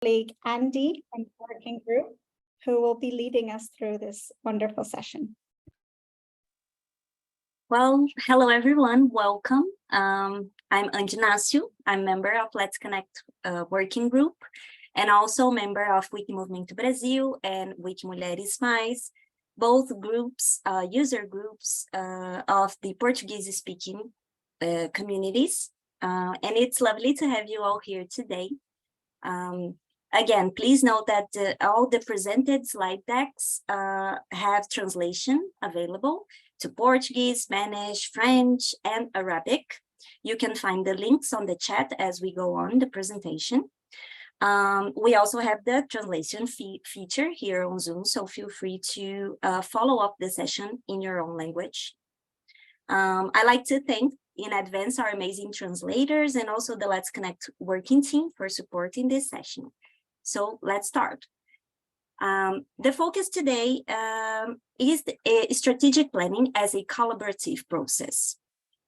colleague Andy from the working group, who will be leading us through this wonderful session. Well, hello everyone, welcome. I'm Andy Nacio. I'm member of Let's Connect working group and also member of Wiki Movimento Brasil and Wiki Mais, both groups, user groups of the Portuguese-speaking communities. And it's lovely to have you all here today. Again, please note that all the presented slide decks have translation available to Portuguese, Spanish, French, and Arabic. You can find the links on the chat as we go on the presentation. We also have the translation feature here on Zoom, so feel free to follow up the session in your own language. I'd like to thank in advance our amazing translators and also the Let's Connect working team for supporting this session. So let's start. The focus today is strategic planning as a collaborative process.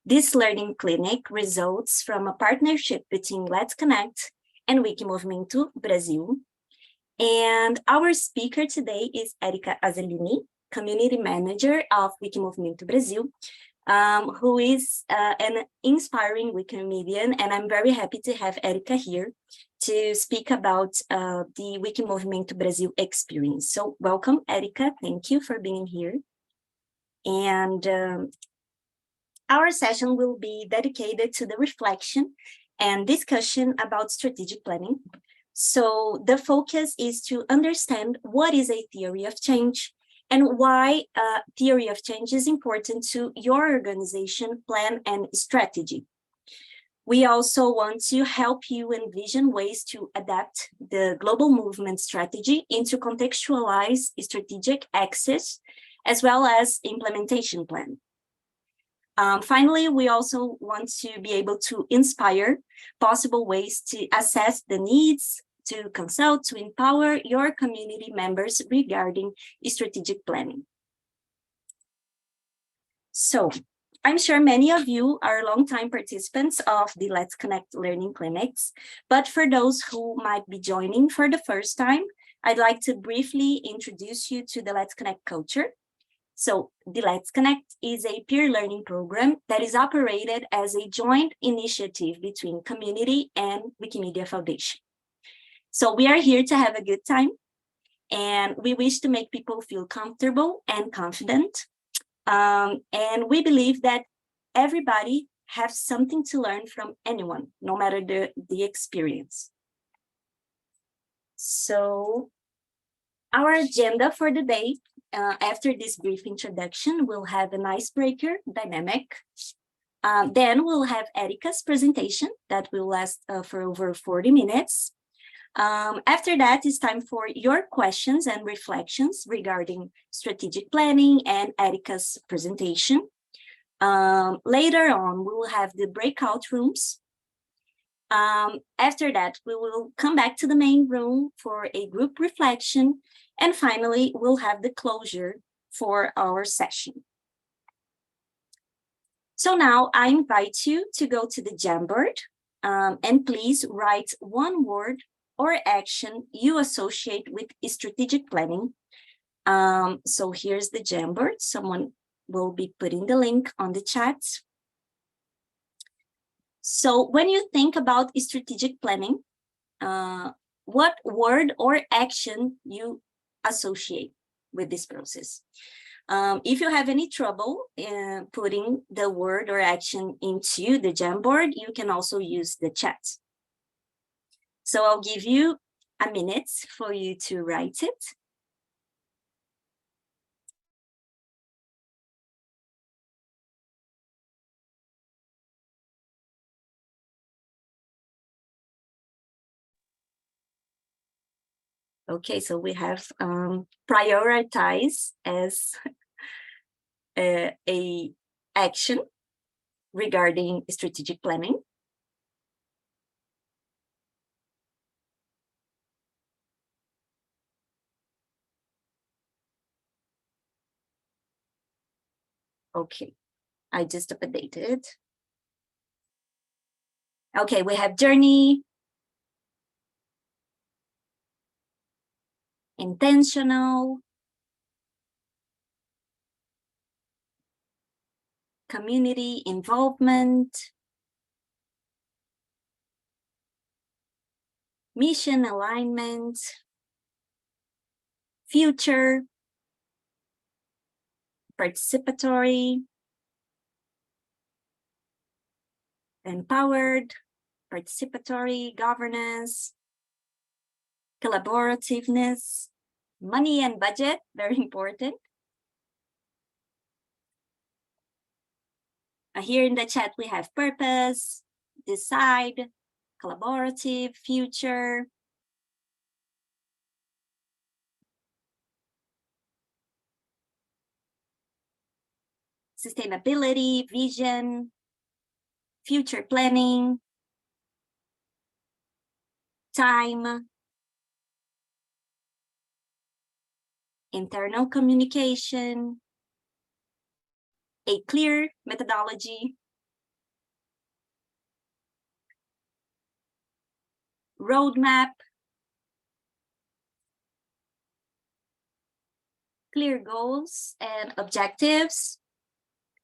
This learning clinic results from a partnership between Let's Connect and Wiki Movimento Brasil. And our speaker today is Erika Azzellini, Community Manager of Wiki Movimento Brasil, who is an inspiring Wikimedian, and I'm very happy to have Erika here to speak about the Wiki Movimento Brasil experience. So welcome, Erika. Thank you for being here. And our session will be dedicated to the reflection and discussion about strategic planning. So the focus is to understand what is a theory of change and why theory of change is important to your organization plan and strategy. We also want to help you envision ways to adapt the global movement strategy into contextualized strategic access, as well as implementation plan. Finally, we also want to be able to inspire possible ways to assess the needs, to consult, to empower your community members regarding strategic planning. So, I'm sure many of you are longtime participants of the Let's Connect learning clinics, but for those who might be joining for the first time, I'd like to briefly introduce you to the Let's Connect culture. So the Let's Connect is a peer learning program that is operated as a joint initiative between community and Wikimedia Foundation. So we are here to have a good time, and we wish to make people feel comfortable and confident. And we believe that everybody has something to learn from anyone, no matter the experience. So our agenda for the day, after this brief introduction, we'll have an icebreaker dynamic. Then we'll have Erika's presentation that will last for over 40 minutes. After that, it's time for your questions and reflections regarding strategic planning and Erika's presentation. Later on, we will have the breakout rooms. After that, we will come back to the main room for a group reflection. And finally, we'll have the closure for our session. So now I invite you to go to the Jamboard and please write one word or action you associate with strategic planning. So here's the Jamboard. Someone will be putting the link on the chat. So when you think about strategic planning, what word or action you associate with this process? If you have any trouble putting the word or action into the Jamboard, you can also use the chat. So I'll give you a minute for you to write it. Okay, so we have prioritize as a action regarding strategic planning. Okay, I just updated. Okay, we have journey, intentional, community involvement, mission alignment, future, participatory, empowered, participatory governance, collaborativeness, money and budget, very important. Here in the chat, we have purpose, decide, collaborative, future. Sustainability, vision, future planning, time, internal communication, a clear methodology, roadmap, clear goals and objectives,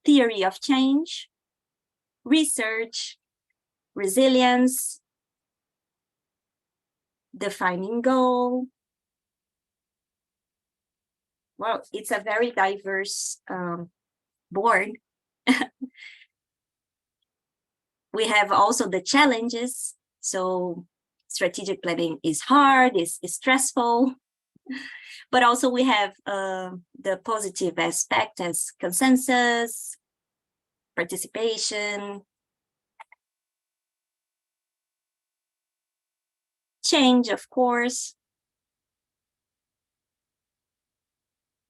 theory of change, research, resilience, defining goal. Well, it's a very diverse board. We have also the challenges. So strategic planning is hard, is stressful, but also we have the positive aspect as consensus, participation, change, of course,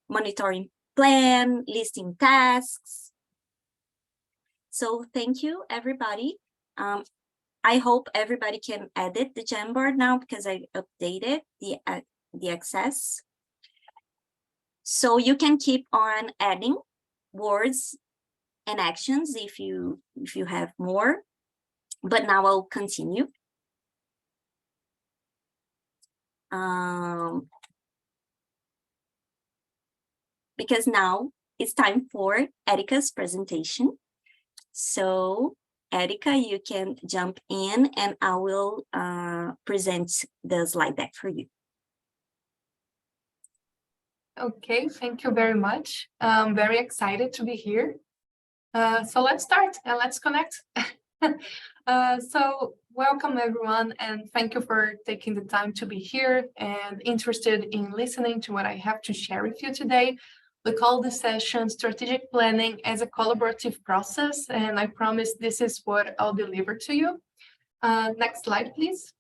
monitoring plan, listing tasks. So thank you, everybody. I hope everybody can edit the Jamboard now because I updated the access. So you can keep on adding words and actions if you have more, but now I'll continue. Because now it's time for Erica's presentation. So Erica, you can jump in and I will present the slide deck for you. Okay, thank you very much. I'm very excited to be here. So let's start and let's connect. So welcome everyone, and thank you for taking the time to be here and interested in listening to what I have to share with you today. We call this session Strategic Planning as a Collaborative Process, and I promise this is what I'll deliver to you. Next slide, please.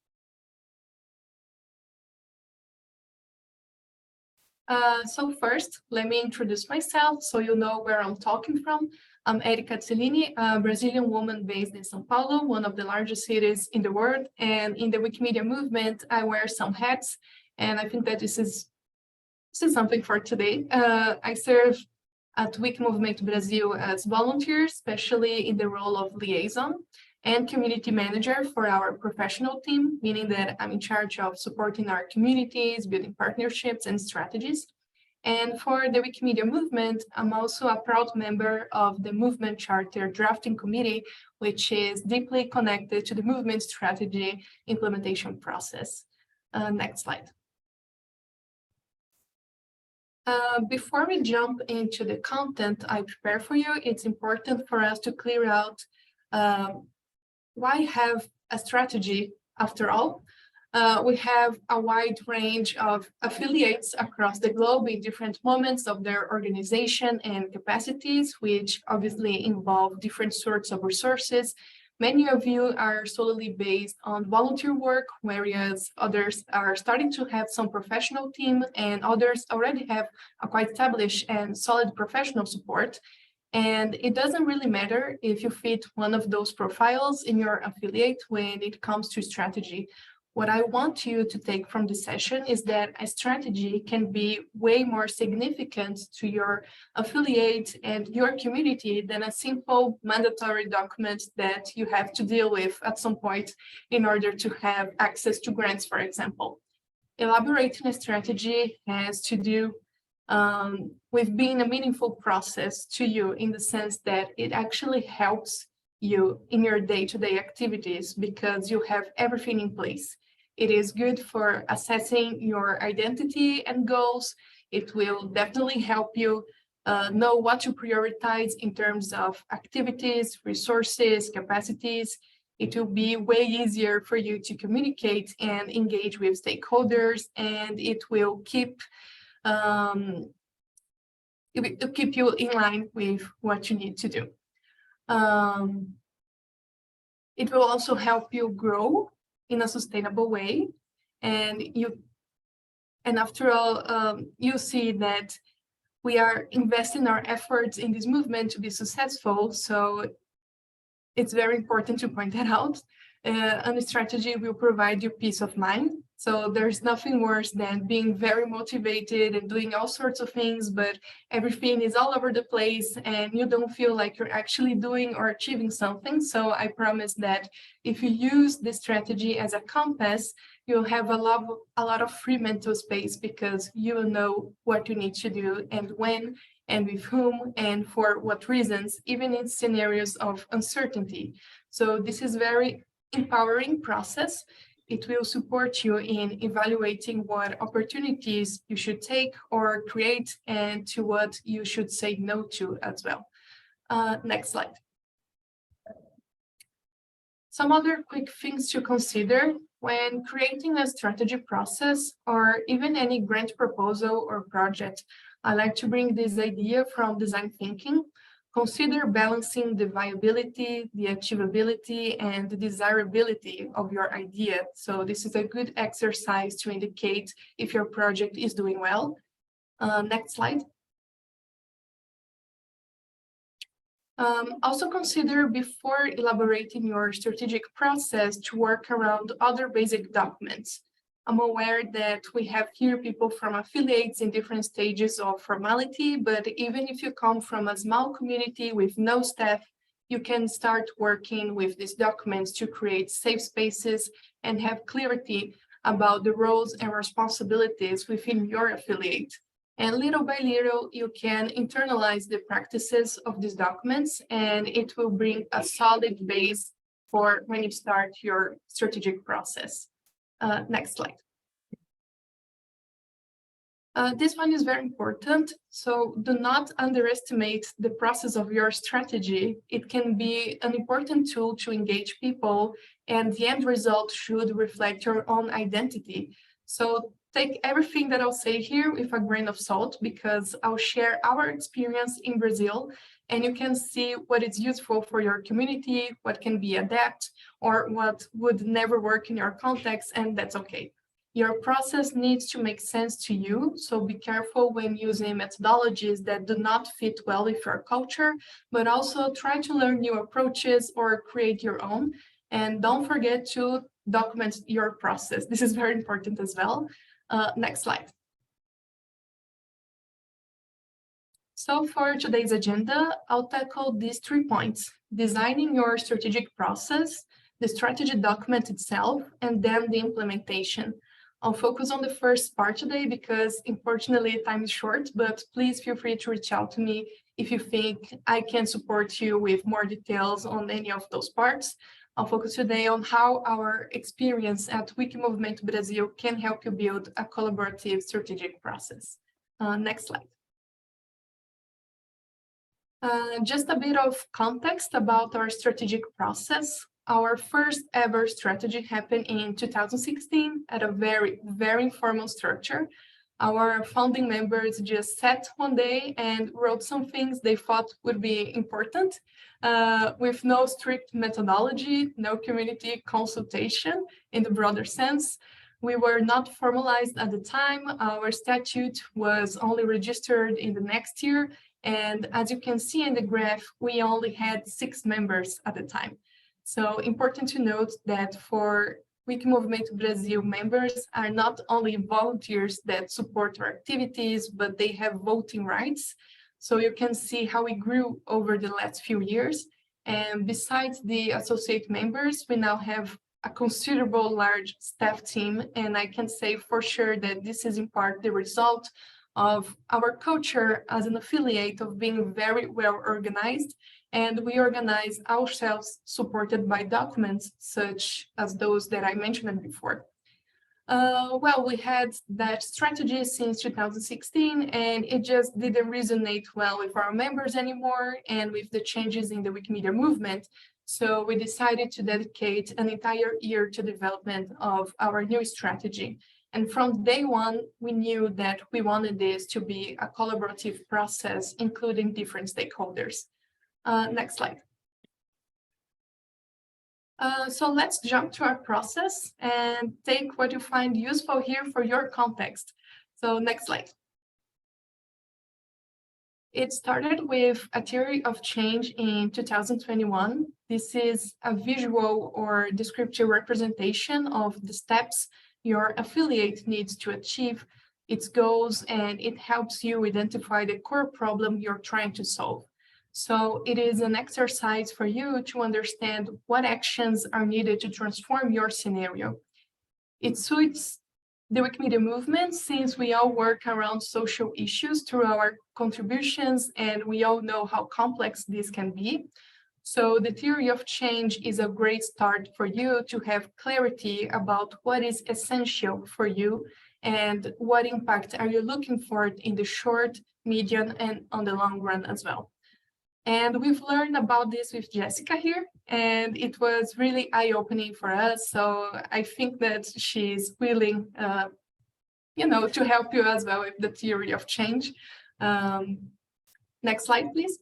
So first, let me introduce myself so you know where I'm talking from. I'm Erica Cellini, a Brazilian woman based in São Paulo, one of the largest cities in the world. And in the Wikimedia movement, I wear some hats, and I think that this is something for today. I serve at Wiki Movimento Brasil as volunteer, especially in the role of liaison and community manager for our professional team, meaning that I'm in charge of supporting our communities, building partnerships and strategies. And for the Wikimedia movement, I'm also a proud member of the Movement Charter Drafting Committee, which is deeply connected to the movement strategy implementation process. Next slide. Before we jump into the content I prepare for you, it's important for us to clear out why have a strategy after all. We have a wide range of affiliates across the globe in different moments of their organization and capacities, which obviously involve different sorts of resources. Many of you are solely based on volunteer work, whereas others are starting to have some professional team, and others already have a quite established and solid professional support. And it doesn't really matter if you fit one of those profiles in your affiliate when it comes to strategy. What I want you to take from this session is that a strategy can be way more significant to your affiliate and your community than a simple mandatory document that you have to deal with at some point in order to have access to grants, for example. elaborating a strategy has to do with being a meaningful process to you, in the sense that it actually helps you in your day-to-day activities because you have everything in place. It is good for assessing your identity and goals. It will definitely help you know what to prioritize in terms of activities, resources, capacities. It will be way easier for you to communicate and engage with stakeholders, and it will keep you in line with what you need to do. It will also help you grow in a sustainable way, and after all, you see that we are investing our efforts in this movement to be successful. So it's very important to point that out. And a strategy will provide you peace of mind. So there's nothing worse than being very motivated and doing all sorts of things, but everything is all over the place and you don't feel like you're actually doing or achieving something. So I promise that if you use this strategy as a compass, you'll have a lot of free mental space, because you will know what you need to do and when and with whom and for what reasons, even in scenarios of uncertainty. So this is very empowering process. It will support you in evaluating what opportunities you should take or create, and to what you should say no to as well. Next slide. Some other quick things to consider when creating a strategy process or even any grant proposal or project. I like to bring this idea from design thinking. Consider balancing the viability, the achievability, and the desirability of your idea. So this is a good exercise to indicate if your project is doing well. Next slide. Also consider, before elaborating your strategic process, to work around other basic documents. I'm aware that we have here people from affiliates in different stages of formality, but even if you come from a small community with no staff, you can start working with these documents to create safe spaces and have clarity about the roles and responsibilities within your affiliate. And little by little, you can internalize the practices of these documents, and it will bring a solid base for when you start your strategic process. Next slide. This one is very important. So do not underestimate the process of your strategy. It can be an important tool to engage people, and the end result should reflect your own identity. So take everything that I'll say here with a grain of salt, because I'll share our experience in Brazil, and you can see what is useful for your community, what can be adapted, or what would never work in your context, and that's okay. Your process needs to make sense to you, so be careful when using methodologies that do not fit well with your culture, but also try to learn new approaches or create your own. And don't forget to document your process. This is very important as well. Next slide. So for today's agenda, I'll tackle these 3 points: designing your strategic process, the strategy document itself, and then the implementation. I'll focus on the first part today because, unfortunately, time is short, but please feel free to reach out to me if you think I can support you with more details on any of those parts. I'll focus today on how our experience at Wiki Movimento Brasil can help you build a collaborative strategic process. Next slide. Just a bit of context about our strategic process. Our first ever strategy happened in 2016 at a very, very informal structure. Our founding members just sat one day and wrote some things they thought would be important, with no strict methodology, no community consultation in the broader sense. We were not formalized at the time. Our statute was only registered in the next year. And as you can see in the graph, we only had 6 members at the time. So important to note that for Wiki Movimento Brasil, members are not only volunteers that support our activities, but they have voting rights. So you can see how we grew over the last few years. And besides the associate members, we now have a considerable large staff team, and I can say for sure that this is in part the result of our culture as an affiliate of being very well organized, and we organize ourselves supported by documents such as those that I mentioned before. Well, we had that strategy since 2016, and it just didn't resonate well with our members anymore and with the changes in the Wikimedia movement. So we decided to dedicate an entire year to development of our new strategy. And from day one, we knew that we wanted this to be a collaborative process, including different stakeholders. Next slide. So let's jump to our process and take what you find useful here for your context. So next slide. It started with a theory of change in 2021. This is a visual or descriptive representation of the steps your affiliate needs to achieve its goals, and it helps you identify the core problem you're trying to solve. So it is an exercise for you to understand what actions are needed to transform your scenario. It suits the Wikimedia movement since we all work around social issues through our contributions, and we all know how complex this can be. So the theory of change is a great start for you to have clarity about what is essential for you and what impact are you looking for in the short, medium, and on the long run as well. And we've learned about this with Jessica here, and it was really eye-opening for us. So I think that she's willing, to help you as well with the theory of change. Next slide, please.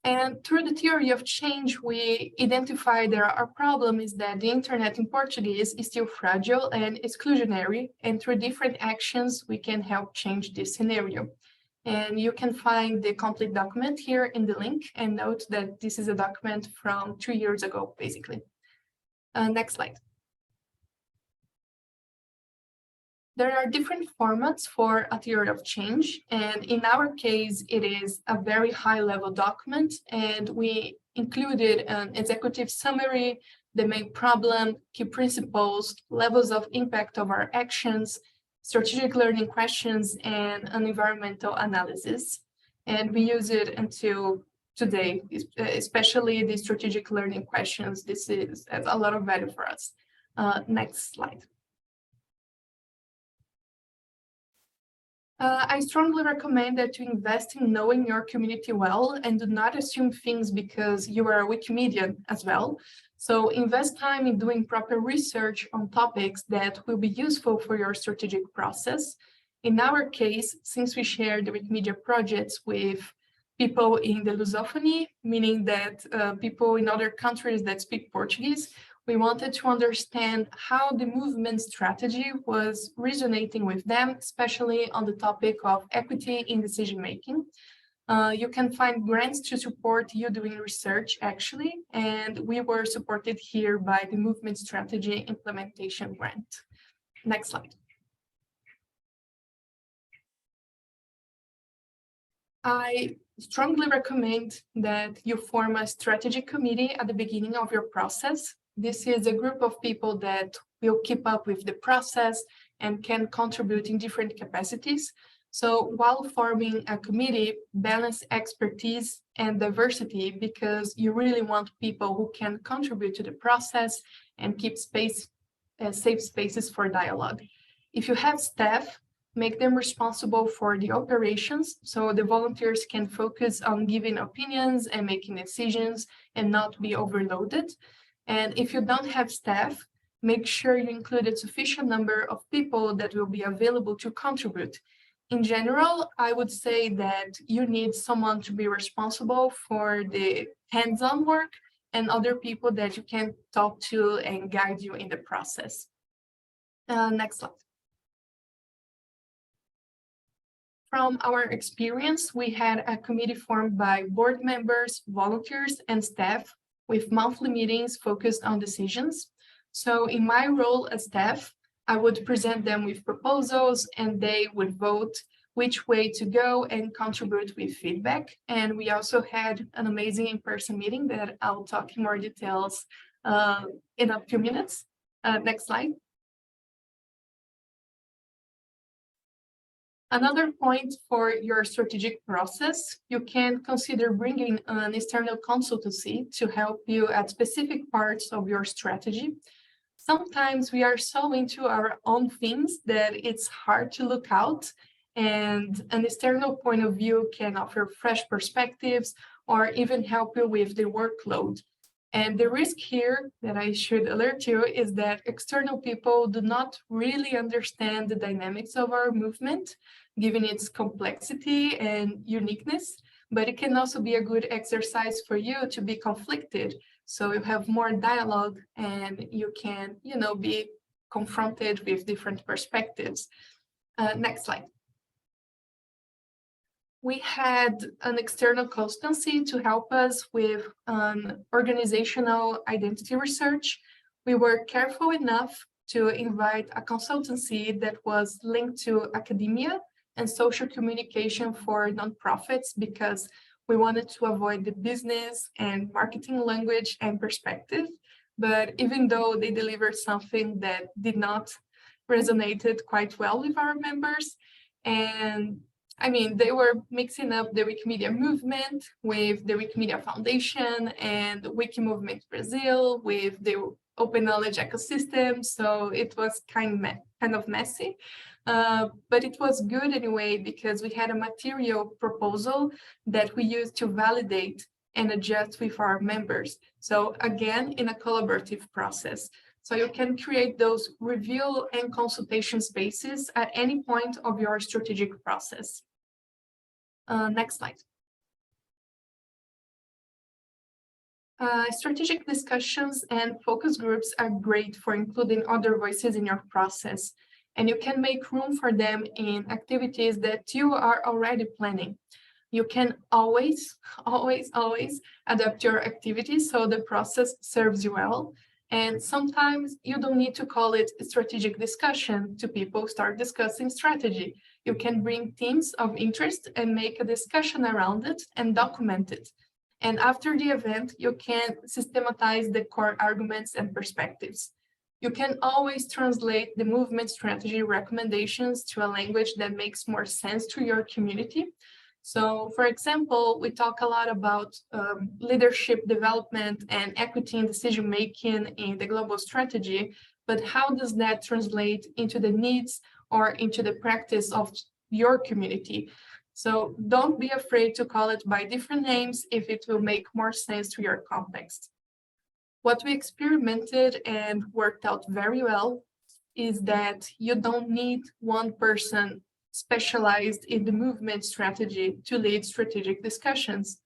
And through the theory of change, we identified that our problem is that the internet in Portuguese is still fragile and exclusionary, and through different actions, we can help change this scenario. And you can find the complete document here in the link, and note that this is a document from 2 years ago, basically. Next slide. There are different formats for a theory of change, and in our case, it is a very high-level document, and we included an executive summary, the main problem, key principles, levels of impact of our actions, strategic learning questions, and an environmental analysis. And we use it until today, especially the strategic learning questions. This has a lot of value for us. Next slide. I strongly recommend that you invest in knowing your community well and do not assume things because you are a Wikimedian as well. So invest time in doing proper research on topics that will be useful for your strategic process. In our case, since we share the Wikimedia projects with people in the Lusophony, meaning that people in other countries that speak Portuguese, we wanted to understand how the movement strategy was resonating with them, especially on the topic of equity in decision-making. You can find grants to support you doing research, actually, and we were supported here by the Movement Strategy Implementation Grant. Next slide. I strongly recommend that you form a strategy committee at the beginning of your process. This is a group of people that will keep up with the process and can contribute in different capacities. So while forming a committee, balance expertise and diversity because you really want people who can contribute to the process and keep safe spaces for dialogue. If you have staff, make them responsible for the operations so the volunteers can focus on giving opinions and making decisions and not be overloaded. And if you don't have staff, make sure you include a sufficient number of people that will be available to contribute. In general, I would say that you need someone to be responsible for the hands-on work and other people that you can talk to and guide you in the process. Next slide. From our experience, we had a committee formed by board members, volunteers, and staff with monthly meetings focused on decisions. So in my role as staff, I would present them with proposals and they would vote which way to go and contribute with feedback. And we also had an amazing in-person meeting that I'll talk in more details in a few minutes. Next slide. Another point for your strategic process, you can consider bringing an external consultancy to help you at specific parts of your strategy. Sometimes we are so into our own things that it's hard to look out, and an external point of view can offer fresh perspectives or even help you with the workload. And the risk here that I should alert you is that external people do not really understand the dynamics of our movement, given its complexity and uniqueness, but it can also be a good exercise for you to be conflicted. So you have more dialogue and you can, be confronted with different perspectives. Next slide. We had an external consultancy to help us with organizational identity research. We were careful enough to invite a consultancy that was linked to academia and social communication for nonprofits because we wanted to avoid the business and marketing language and perspective. But even though they delivered something that did not resonated quite well with our members, and they were mixing up the Wikimedia movement with the Wikimedia Foundation and Wiki Movimento Brasil with the open knowledge ecosystem. So it was kind of messy, but it was good anyway, because we had a material proposal that we used to validate and adjust with our members. So again, in a collaborative process. So you can create those review and consultation spaces at any point of your strategic process. Next slide. Strategic discussions and focus groups are great for including other voices in your process, and you can make room for them in activities that you are already planning. You can always adapt your activities so the process serves you well. And sometimes you don't need to call it a strategic discussion to people start discussing strategy. You can bring themes of interest and make a discussion around it and document it. And after the event, you can systematize the core arguments and perspectives. You can always translate the movement strategy recommendations to a language that makes more sense to your community. So, for example, we talk a lot about leadership development and equity in decision-making in the global strategy, but how does that translate into the needs or into the practice of your community? So don't be afraid to call it by different names if it will make more sense to your context. What we experimented and worked out very well is that you don't need one person specialized in the movement strategy to lead strategic discussions.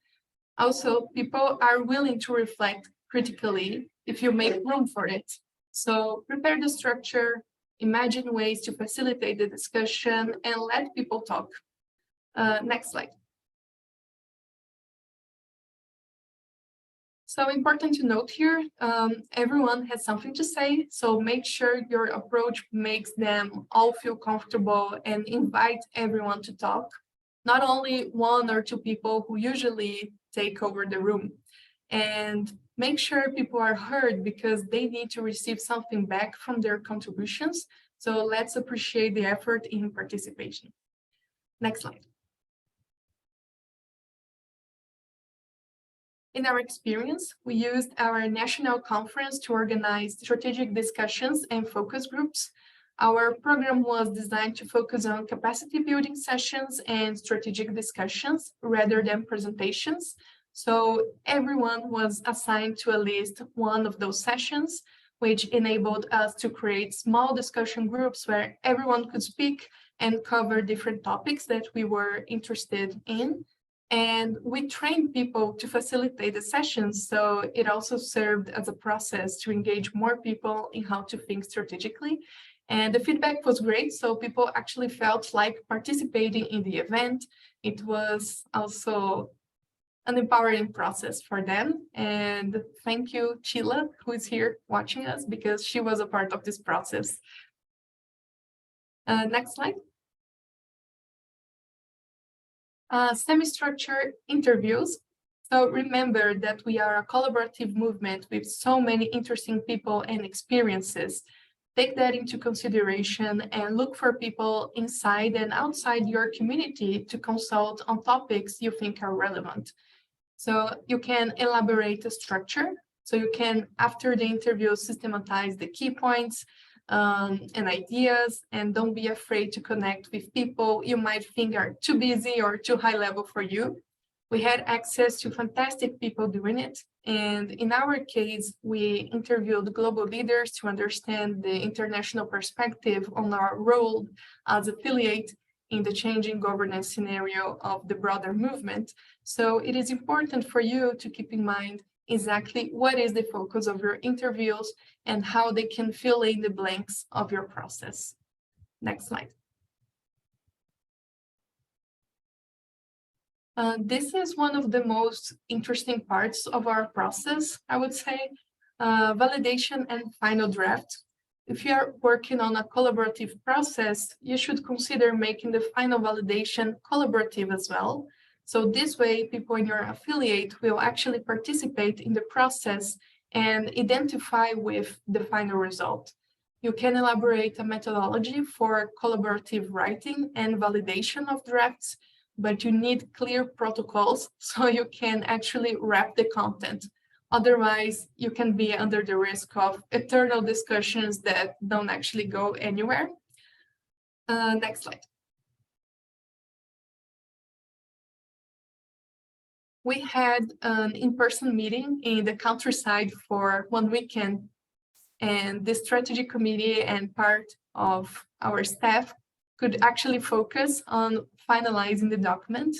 Also, people are willing to reflect critically if you make room for it. So prepare the structure, imagine ways to facilitate the discussion, and let people talk. Next slide. So important to note here, everyone has something to say, so make sure your approach makes them all feel comfortable and invite everyone to talk, not only one or two people who usually take over the room. And make sure people are heard because they need to receive something back from their contributions. So let's appreciate the effort in participation. Next slide. In our experience, we used our national conference to organize strategic discussions and focus groups. Our program was designed to focus on capacity building sessions and strategic discussions rather than presentations. So everyone was assigned to at least one of those sessions, which enabled us to create small discussion groups where everyone could speak and cover different topics that we were interested in. And we trained people to facilitate the sessions, so it also served as a process to engage more people in how to think strategically. And the feedback was great, so people actually felt like participating in the event. It was also an empowering process for them. And thank you, Sheila, who is here watching us, because she was a part of this process. Next slide. Semi-structured interviews. So remember that we are a collaborative movement with so many interesting people and experiences. Take that into consideration and look for people inside and outside your community to consult on topics you think are relevant. So you can elaborate a structure. So you can, after the interview, systematize the key points and ideas, and don't be afraid to connect with people you might think are too busy or too high level for you. We had access to fantastic people doing it. And in our case, we interviewed global leaders to understand the international perspective on our role as affiliate in the changing governance scenario of the broader movement. So it is important for you to keep in mind exactly what is the focus of your interviews and how they can fill in the blanks of your process. Next slide. This is one of the most interesting parts of our process, I would say, validation and final draft. If you are working on a collaborative process, you should consider making the final validation collaborative as well. So this way, people in your affiliate will actually participate in the process and identify with the final result. You can elaborate a methodology for collaborative writing and validation of drafts, but you need clear protocols so you can actually wrap the content. Otherwise, you can be under the risk of eternal discussions that don't actually go anywhere. Next slide. We had an in-person meeting in the countryside for 1 weekend, and the strategy committee and part of our staff could actually focus on finalizing the document.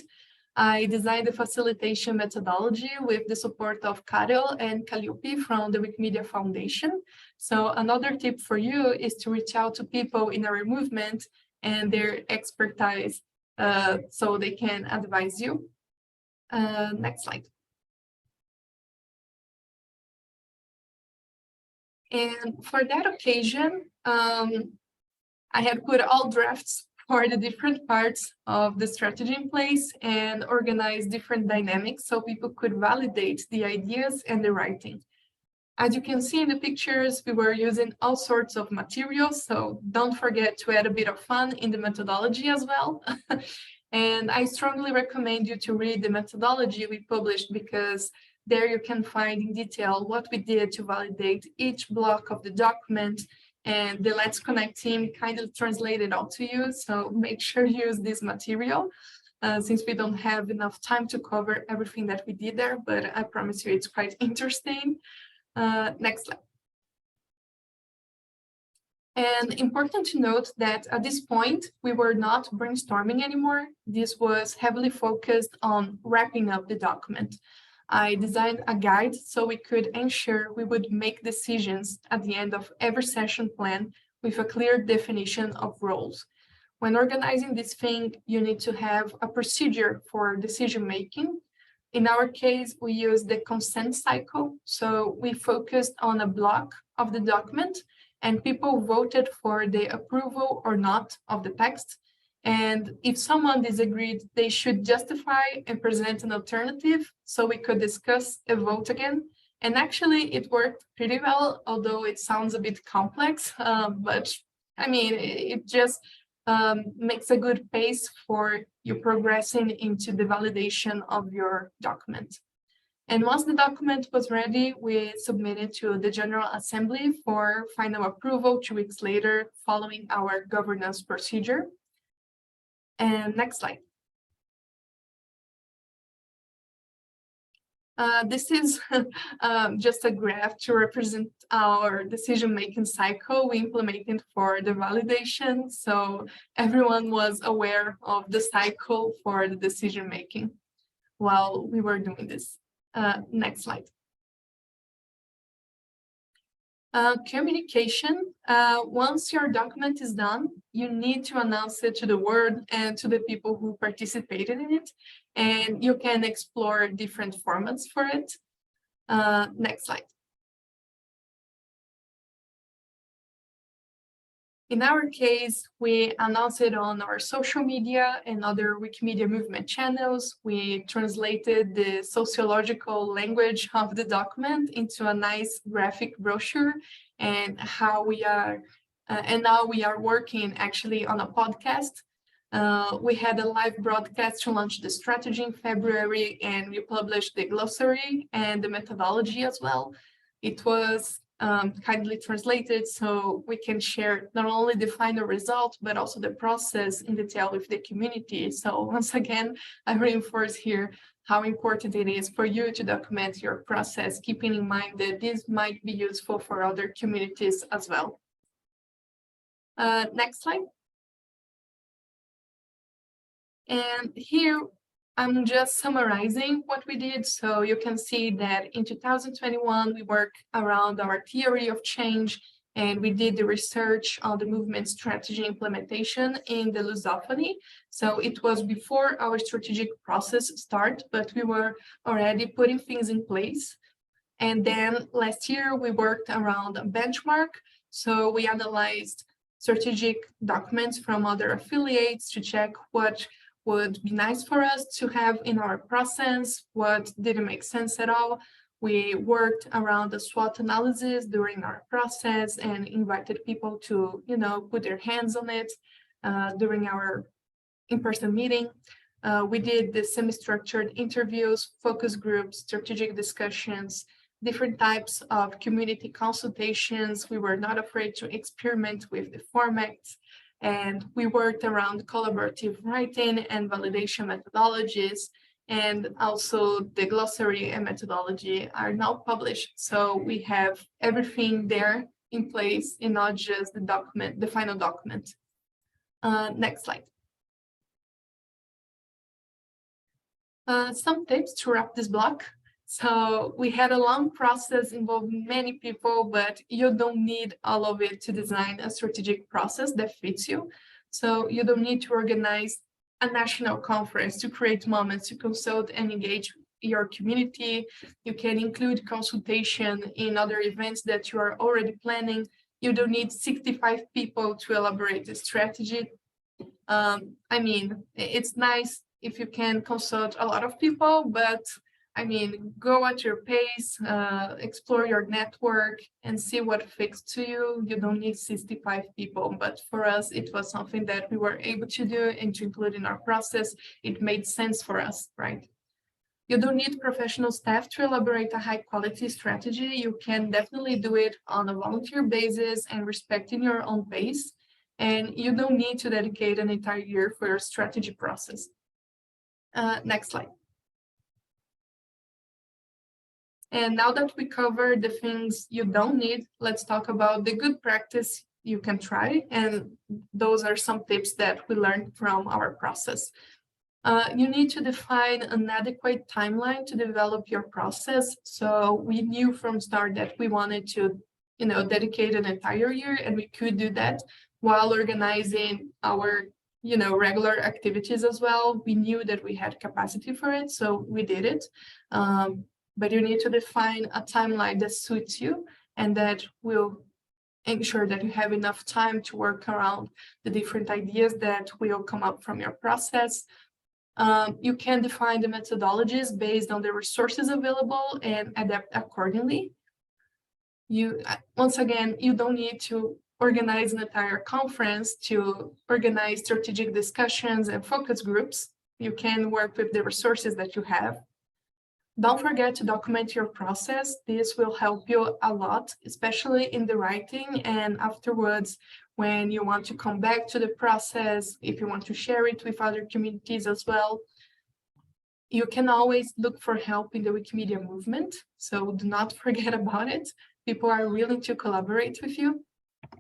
I designed the facilitation methodology with the support of Karel and Calliope from the Wikimedia Foundation. So another tip for you is to reach out to people in our movement and their expertise so they can advise you. Next slide. And for that occasion, I had put all drafts for the different parts of the strategy in place and organized different dynamics so people could validate the ideas and the writing. As you can see in the pictures, we were using all sorts of materials, so don't forget to add a bit of fun in the methodology as well. And I strongly recommend you to read the methodology we published, because there you can find in detail what we did to validate each block of the document, and the Let's Connect team kind of translated all to you. So make sure you use this material since we don't have enough time to cover everything that we did there, but I promise you it's quite interesting. Next slide. And important to note that at this point, we were not brainstorming anymore. This was heavily focused on wrapping up the document. I designed a guide so we could ensure we would make decisions at the end of every session plan with a clear definition of roles. When organizing this thing, you need to have a procedure for decision making. In our case, we used the consent cycle. So we focused on a block of the document, and people voted for the approval or not of the text. And if someone disagreed, they should justify and present an alternative so we could discuss a vote again. And actually, it worked pretty well, although it sounds a bit complex. But I mean, it just makes a good pace for you progressing into the validation of your document. And once the document was ready, we submitted to the General Assembly for final approval 2 weeks later, following our governance procedure. And next slide. This is just a graph to represent our decision-making cycle we implemented for the validation. So everyone was aware of the cycle for the decision-making while we were doing this. Next slide. Communication. Once your document is done, you need to announce it to the world and to the people who participated in it, and you can explore different formats for it. Next slide. In our case, we announced it on our social media and other Wikimedia Movement channels. We translated the sociological language of the document into a nice graphic brochure, and how we are, and now we are working actually on a podcast. We had a live broadcast to launch the strategy in February, and we published the glossary and the methodology as well. It was kindly translated, so we can share not only the final result, but also the process in detail with the community. So once again, I reinforce here how important it is for you to document your process, keeping in mind that this might be useful for other communities as well. Next slide. And here, I'm just summarizing what we did. So you can see that in 2021, we worked around our theory of change, and we did the research on the movement strategy implementation in the Lusophony. So it was before our strategic process start, but we were already putting things in place. And then last year, we worked around a benchmark. So we analyzed strategic documents from other affiliates to check what would be nice for us to have in our process, what didn't make sense at all. We worked around the SWOT analysis during our process and invited people to, put their hands on it during our in-person meeting. We did the semi-structured interviews, focus groups, strategic discussions, different types of community consultations. We were not afraid to experiment with the formats. And we worked around collaborative writing and validation methodologies, and also the glossary and methodology are now published. So we have everything there in place and not just the document, the final document. Next slide. Some tips to wrap this block. So we had a long process involving many people, but you don't need all of it to design a strategic process that fits you. So you don't need to organize a national conference to create moments to consult and engage your community. You can include consultation in other events that you are already planning. You don't need 65 people to elaborate a strategy. I mean, it's nice if you can consult a lot of people, but go at your pace, explore your network and see what fits to you. You don't need 65 people, but for us, it was something that we were able to do and to include in our process. It made sense for us, right? You don't need professional staff to elaborate a high quality strategy. You can definitely do it on a volunteer basis and respecting your own pace. And you don't need to dedicate an entire year for your strategy process. Next slide. And now that we covered the things you don't need, let's talk about the good practice you can try. And those are some tips that we learned from our process. You need to define an adequate timeline to develop your process. So we knew from start that we wanted to, dedicate an entire year, and we could do that while organizing our, regular activities as well. We knew that we had capacity for it, so we did it. But you need to define a timeline that suits you and that will ensure that you have enough time to work around the different ideas that will come up from your process. You can define the methodologies based on the resources available and adapt accordingly. Once again, you don't need to organize an entire conference to organize strategic discussions and focus groups. You can work with the resources that you have. Don't forget to document your process. This will help you a lot, especially in the writing and afterwards when you want to come back to the process, if you want to share it with other communities as well. You can always look for help in the Wikimedia movement, so do not forget about it. People are willing to collaborate with you.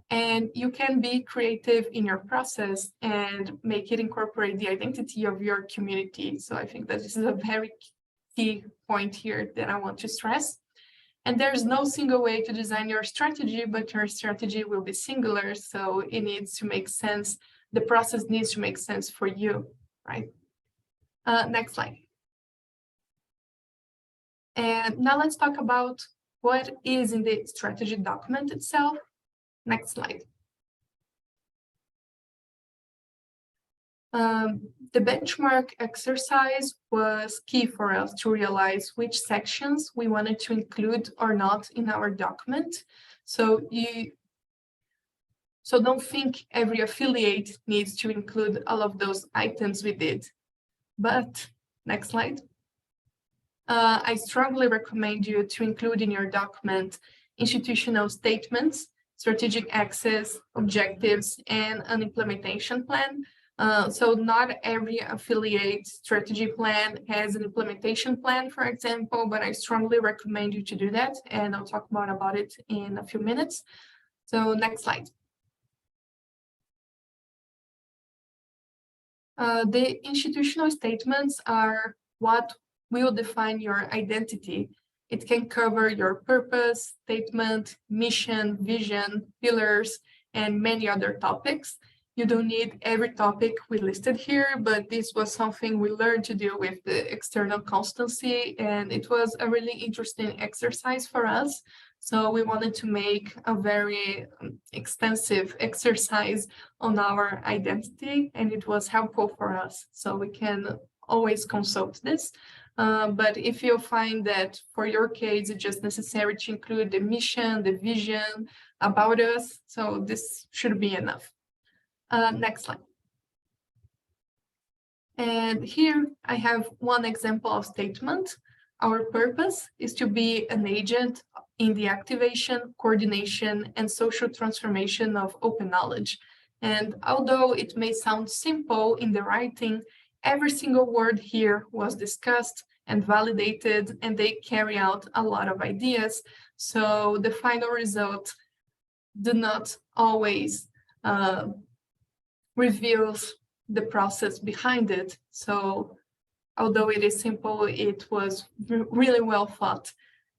And you can be creative in your process and make it incorporate the identity of your community. So I think that this is a very key point here that I want to stress. And there's no single way to design your strategy, but your strategy will be singular. So it needs to make sense. The process needs to make sense for you, right? Next slide. And now let's talk about what is in the strategy document itself. Next slide. The benchmark exercise was key for us to realize which sections we wanted to include or not in our document. So don't think every affiliate needs to include all of those items we did. But next slide. I strongly recommend you to include in your document institutional statements, strategic access, objectives, and an implementation plan. So not every affiliate strategy plan has an implementation plan, for example, but I strongly recommend you to do that, and I'll talk more about it in a few minutes. So next slide. The institutional statements are what will define your identity. It can cover your purpose, statement, mission, vision, pillars, and many other topics. You don't need every topic we listed here, but this was something we learned to do with the external constancy, and it was a really interesting exercise for us. So we wanted to make a very extensive exercise on our identity, and it was helpful for us. So we can always consult this. But if you find that for your case, it's just necessary to include the mission, the vision about us, so this should be enough. Next slide. And here I have one example of statement. Our purpose is to be an agent in the activation, coordination, and social transformation of open knowledge. And although it may sound simple in the writing, every single word here was discussed and validated, and they carry out a lot of ideas. So the final result do not always reveals the process behind it. So although it is simple, it was really well thought.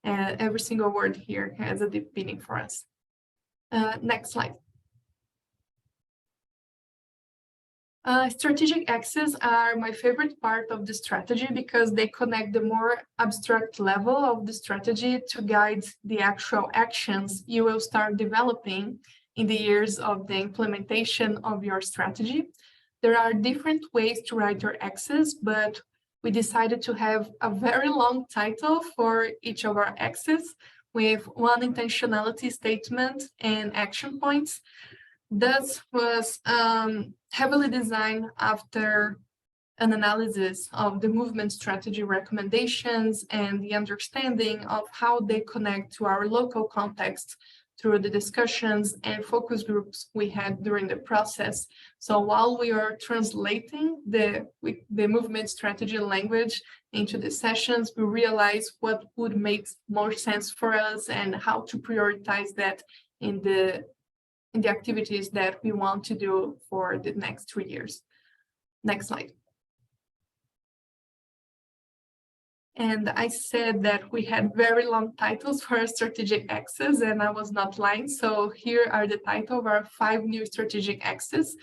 And every single word here has a deep meaning for us. Next slide. Strategic axes are my favorite part of the strategy because they connect the more abstract level of the strategy to guide the actual actions you will start developing in the years of the implementation of your strategy. There are different ways to write your axes, but we decided to have a very long title for each of our axes with one intentionality statement and action points. This was heavily designed after an analysis of the movement strategy recommendations and the understanding of how they connect to our local context through the discussions and focus groups we had during the process. So while we are translating the movement strategy language into the sessions, we realized what would make more sense for us and how to prioritize that in the activities that we want to do for the next 3 years. Next slide. And I said that we had very long titles for our strategic axes, and I was not lying. So here are the title of our 5 new strategic axes.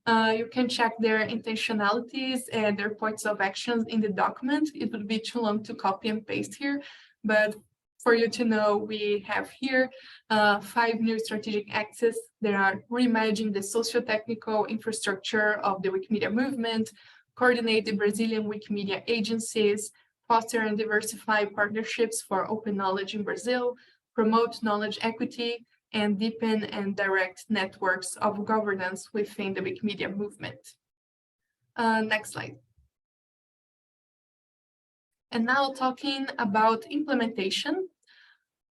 You can check their intentionalities and their points of actions in the document. It would be too long to copy and paste here, but for you to know, we have here 5 new strategic axes. They are reimagining the socio-technical infrastructure of the Wikimedia movement, coordinate the Brazilian Wikimedia agencies, foster and diversify partnerships for open knowledge in Brazil, promote knowledge equity, and deepen and direct networks of governance within the Wikimedia movement. Next slide. And now talking about implementation.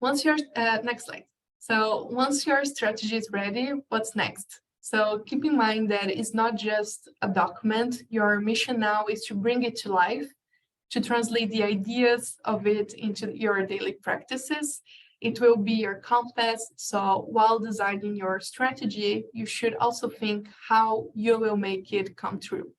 Once your next slide. So once your strategy is ready, what's next? So keep in mind that it's not just a document. Your mission now is to bring it to life, to translate the ideas of it into your daily practices. It will be your compass. So while designing your strategy, you should also think how you will make it come true.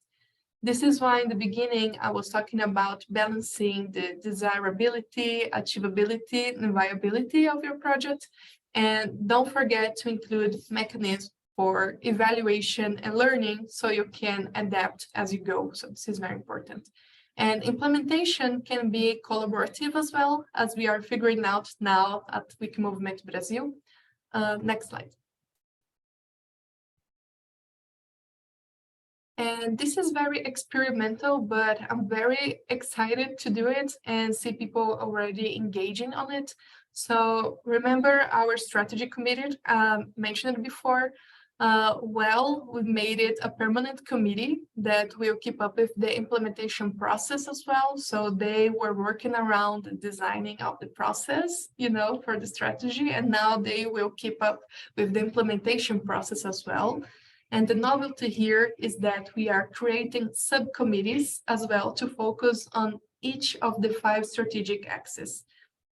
This is why in the beginning, I was talking about balancing the desirability, achievability, and viability of your project. And don't forget to include mechanisms for evaluation and learning so you can adapt as you go. So this is very important. And implementation can be collaborative as well, as we are figuring out now at Wiki Movimento Brasil. Next slide. And this is very experimental, but I'm very excited to do it and see people already engaging on it. So remember our strategy committee, mentioned before. We made it a permanent committee that will keep up with the implementation process as well. So they were working around the designing of the process, for the strategy, and now they will keep up with the implementation process as well. And the novelty here is that we are creating subcommittees as well to focus on each of the 5 strategic axes.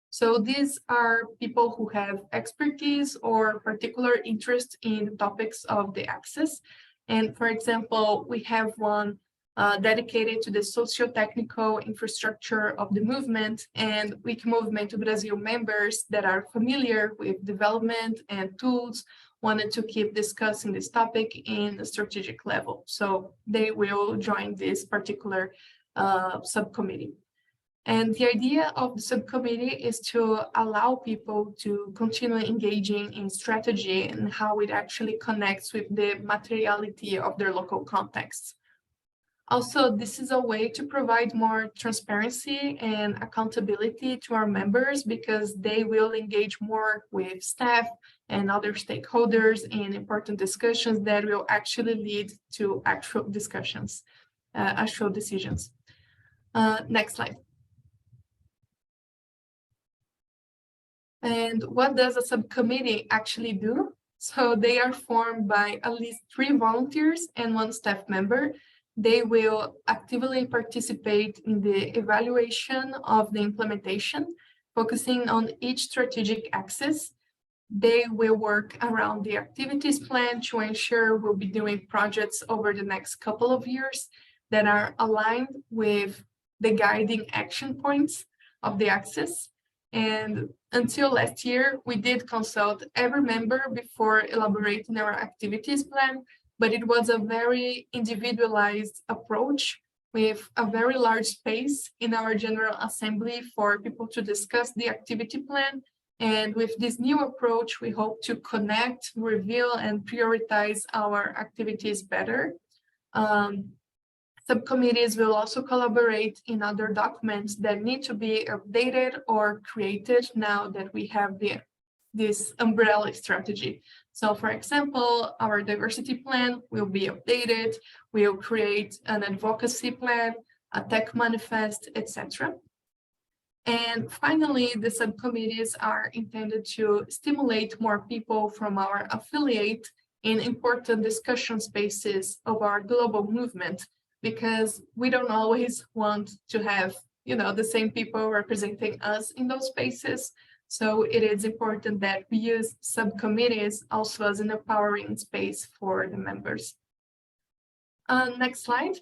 So these are people who have expertise or particular interest in the topics of the axis. And for example, we have one dedicated to the socio-technical infrastructure of the movement, and Wiki Movimento Brasil members that are familiar with development and tools wanted to keep discussing this topic in a strategic level. So they will join this particular subcommittee. And the idea of the subcommittee is to allow people to continue engaging in strategy and how it actually connects with the materiality of their local contexts. Also, this is a way to provide more transparency and accountability to our members because they will engage more with staff and other stakeholders in important discussions that will actually lead to actual discussions, actual decisions. Next slide. And what does a subcommittee actually do? So they are formed by at least 3 volunteers and 1 staff member. They will actively participate in the evaluation of the implementation, focusing on each strategic axis. They will work around the activities plan to ensure we'll be doing projects over the next couple of years that are aligned with the guiding action points of the axis. And until last year, we did consult every member before elaborating our activities plan, but it was a very individualized approach with a very large space in our General Assembly for people to discuss the activity plan. And with this new approach, we hope to connect, reveal, and prioritize our activities better. Subcommittees will also collaborate in other documents that need to be updated or created now that we have this umbrella strategy. So for example, our diversity plan will be updated, we'll create an advocacy plan, a tech manifest, etc. And finally, the subcommittees are intended to stimulate more people from our affiliate in important discussion spaces of our global movement, because we don't always want to have, the same people representing us in those spaces. So it is important that we use subcommittees also as an empowering space for the members. Next slide.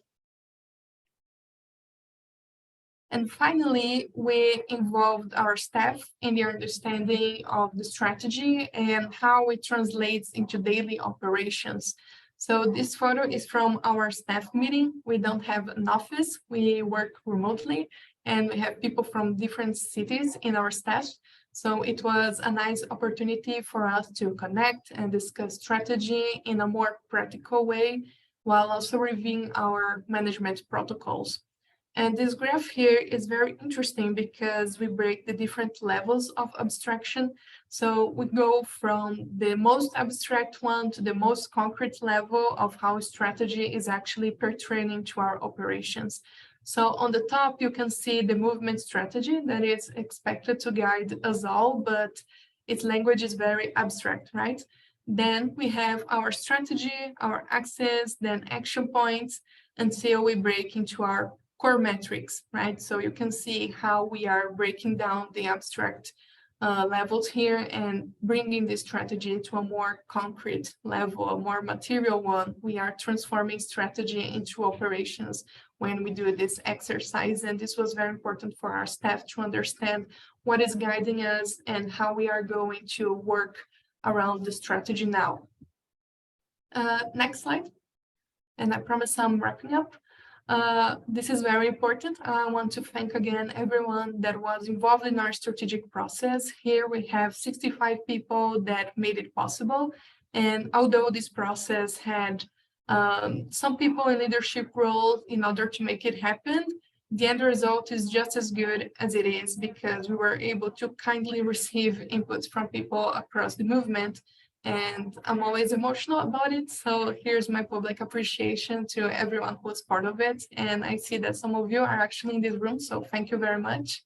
And finally, we involved our staff in the understanding of the strategy and how it translates into daily operations. So this photo is from our staff meeting. We don't have an office, we work remotely, and we have people from different cities in our staff. So it was a nice opportunity for us to connect and discuss strategy in a more practical way, while also reviewing our management protocols. And this graph here is very interesting because we break the different levels of abstraction. So we go from the most abstract one to the most concrete level of how strategy is actually pertaining to our operations. So on the top, you can see the movement strategy that is expected to guide us all, but its language is very abstract, right? Then we have our strategy, our axes, then action points, until we break into our core metrics, right? So you can see how we are breaking down the abstract levels here and bringing the strategy to a more concrete level, a more material one. We are transforming strategy into operations when we do this exercise. And this was very important for our staff to understand what is guiding us and how we are going to work around the strategy now. Next slide. And I promise I'm wrapping up. This is very important. I want to thank again everyone that was involved in our strategic process. Here we have 65 people that made it possible. And although this process had some people in leadership roles in order to make it happen. The end result is just as good as it is because we were able to kindly receive inputs from people across the movement. And I'm always emotional about it. So here's my public appreciation to everyone who was part of it. And I see that some of you are actually in this room. So thank you very much.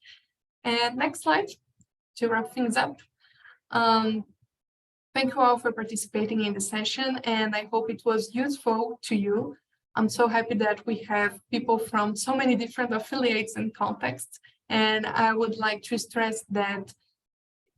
And next slide to wrap things up. Thank you all for participating in the session. And I hope it was useful to you. I'm so happy that we have people from so many different affiliates and contexts. And I would like to stress that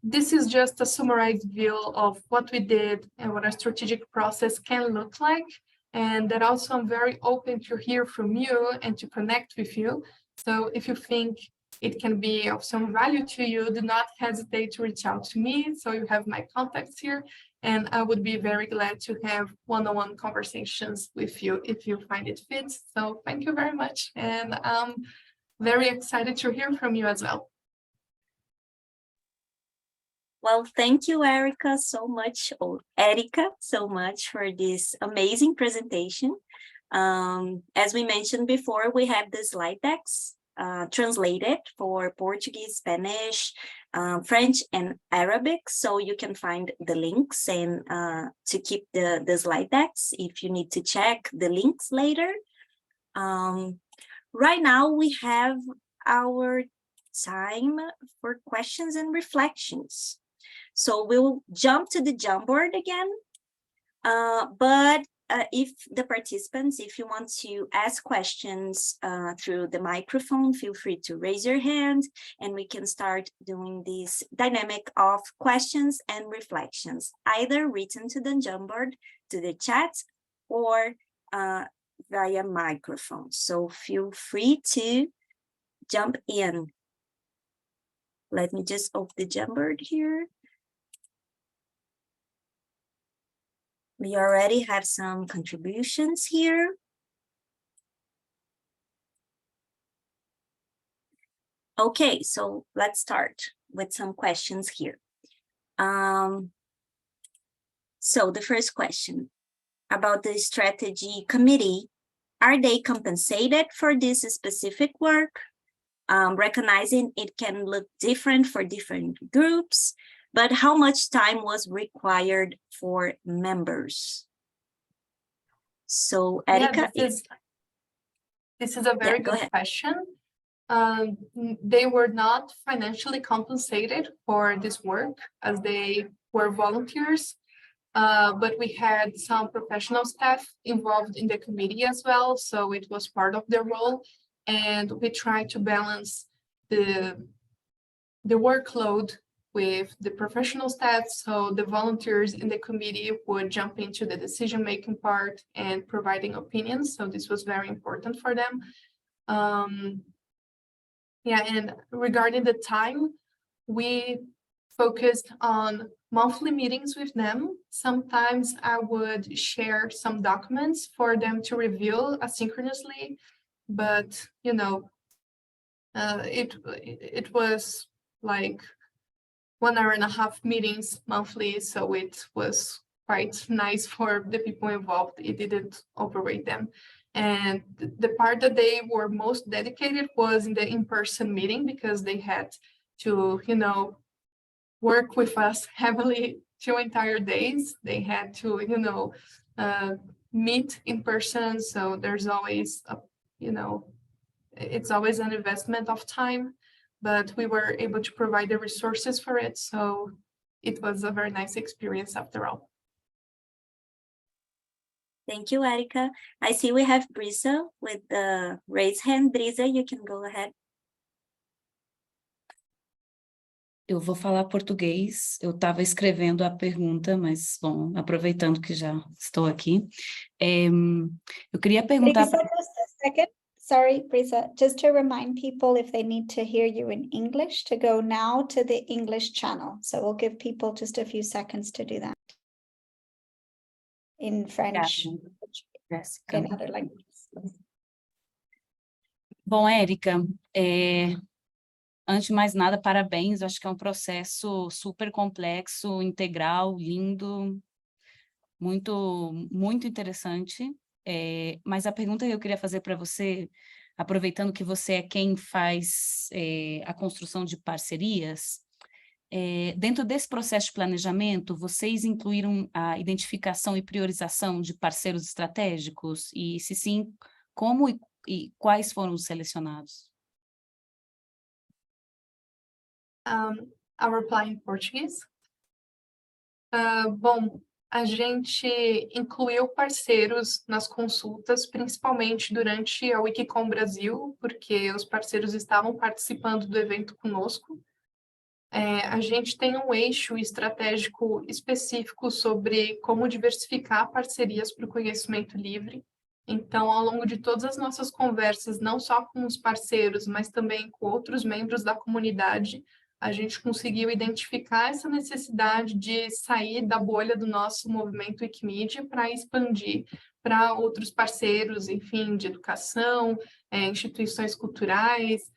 this is just a summarized view of what we did and what a strategic process can look like. And that also I'm very open to hear from you and to connect with you. So if you think it can be of some value to you, do not hesitate to reach out to me. So you have my contacts here. And I would be very glad to have one-on-one conversations with you if you find it fits. So thank you very much. And I'm very excited to hear from you as well. Well, thank you, Erica, so much, or Erica, so much for this amazing presentation. As we mentioned before, we have the slide decks translated for Portuguese, Spanish, French, and Arabic. So you can find the links and to keep the slide decks if you need to check the links later. Right now, we have our time for questions and reflections. So we'll jump to the Jamboard again, but if the participants, if you want to ask questions through the microphone, feel free to raise your hand and we can start doing this dynamic of questions and reflections, either written to the Jamboard, to the chat, or via microphone. So feel free to jump in. Let me just open the Jamboard here. We already have some contributions here. Okay, so let's start with some questions here. So the first question about the strategy committee, are they compensated for this specific work? Recognizing it can look different for different groups, but how much time was required for members? So, Erica. Yeah, this is a very good question. They were not financially compensated for this work as they were volunteers, but we had some professional staff involved in the committee as well, so it was part of their role, and we tried to balance the workload with the professional staff, so the volunteers in the committee would jump into the decision-making part and providing opinions, so this was very important for them. Yeah, and regarding the time, we focused on monthly meetings with them. Sometimes I would share some documents for them to review asynchronously, but you know, it was like 1.5 hour meetings monthly, so it was quite nice for the people involved. It didn't overweight them. And the part that they were most dedicated was in the in-person meeting, because they had to, you know, work with us heavily 2 entire days. They had to, you know, meet in person. So there's always, you know, it's always an investment of time, but we were able to provide the resources for it. So it was a very nice experience after all. Thank you, Erica. I see we have Brisa with the raised hand. Brisa, you can go ahead. Eu vou falar português. Eu estava escrevendo a pergunta, mas, bom, aproveitando que já estou aqui, eu queria perguntar... Brisa, just a second. Sorry, Brisa, just to remind people, if they need to hear you in English, to go now to the English channel. So we'll give people just a few seconds to do that. In French, in other languages. Bom, Érica, antes de mais nada, parabéns. Eu acho que é um processo super complexo, integral, lindo, muito, muito interessante. Mas a pergunta que eu queria fazer para você, aproveitando que você é quem faz a construção de parcerias, dentro desse processo de planejamento, vocês incluíram a identificação e priorização de parceiros estratégicos? E, se sim, como e quais foram os selecionados? I'll reply in Portuguese. Bom, a gente incluiu parceiros nas consultas, principalmente durante a WikiCom Brasil, porque os parceiros estavam participando do evento conosco. A gente tem um eixo estratégico específico sobre como diversificar parcerias para o conhecimento livre. Então, ao longo de todas as nossas conversas, não só com os parceiros, mas também com outros membros da comunidade, a gente conseguiu identificar essa necessidade de sair da bolha do nosso movimento Wikimedia para expandir para outros parceiros, enfim, de educação, instituições culturais,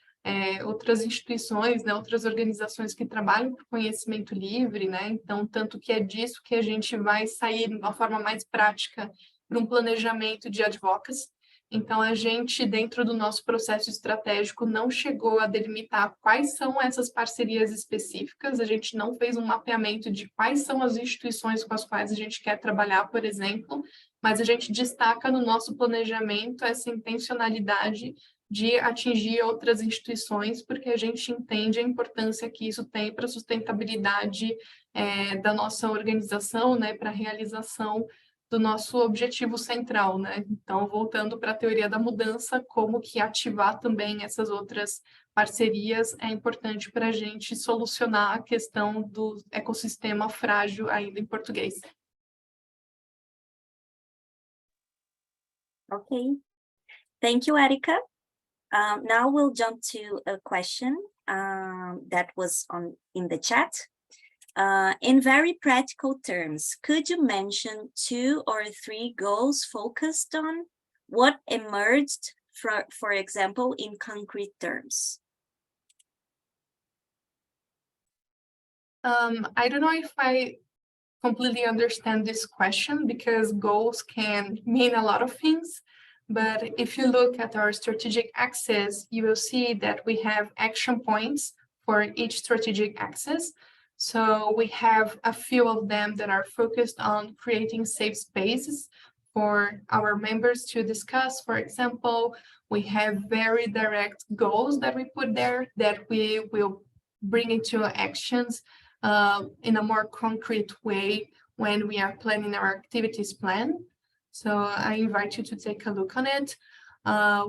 outras instituições, né, outras organizações que trabalham por conhecimento livre, né? Então, tanto que é disso que a gente vai sair de uma forma mais prática para um planejamento de advocacy. Então, a gente, dentro do nosso processo estratégico, não chegou a delimitar quais são essas parcerias específicas, a gente não fez um mapeamento de quais são as instituições com as quais a gente quer trabalhar, por exemplo, mas a gente destaca no nosso planejamento essa intencionalidade de atingir outras instituições, porque a gente entende a importância que isso tem para a sustentabilidade da nossa organização, né, para a realização do nosso objetivo central, né? Então, voltando para a teoria da mudança, como que ativar também essas outras parcerias é importante para a gente solucionar a questão do ecossistema frágil ainda em português. Okay. Thank you, Erica. Now we'll jump to a question that was in the chat. In very practical terms, could you mention 2 or 3 goals focused on what emerged, for example, in concrete terms? I don't know if I completely understand this question because goals can mean a lot of things. But if you look at our strategic axis, you will see that we have action points for each strategic axis. So we have a few of them that are focused on creating safe spaces for our members to discuss. For example, we have very direct goals that we put there that we will bring into actions in a more concrete way when we are planning our activities plan. So I invite you to take a look on it.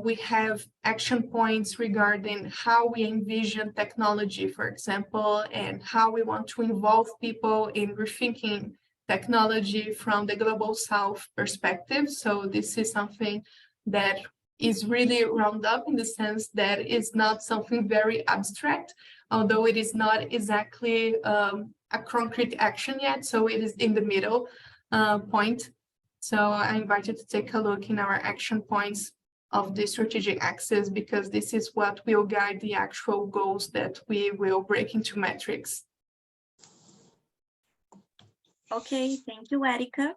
We have action points regarding how we envision technology, for example, and how we want to involve people in rethinking technology from the Global South perspective. So this is something that is really round up in the sense that it's not something very abstract, although it is not exactly a concrete action yet. So it is in the middle point. So I invite you to take a look in our action points of the strategic axis, because this is what will guide the actual goals that we will break into metrics. Okay, thank you, Erica.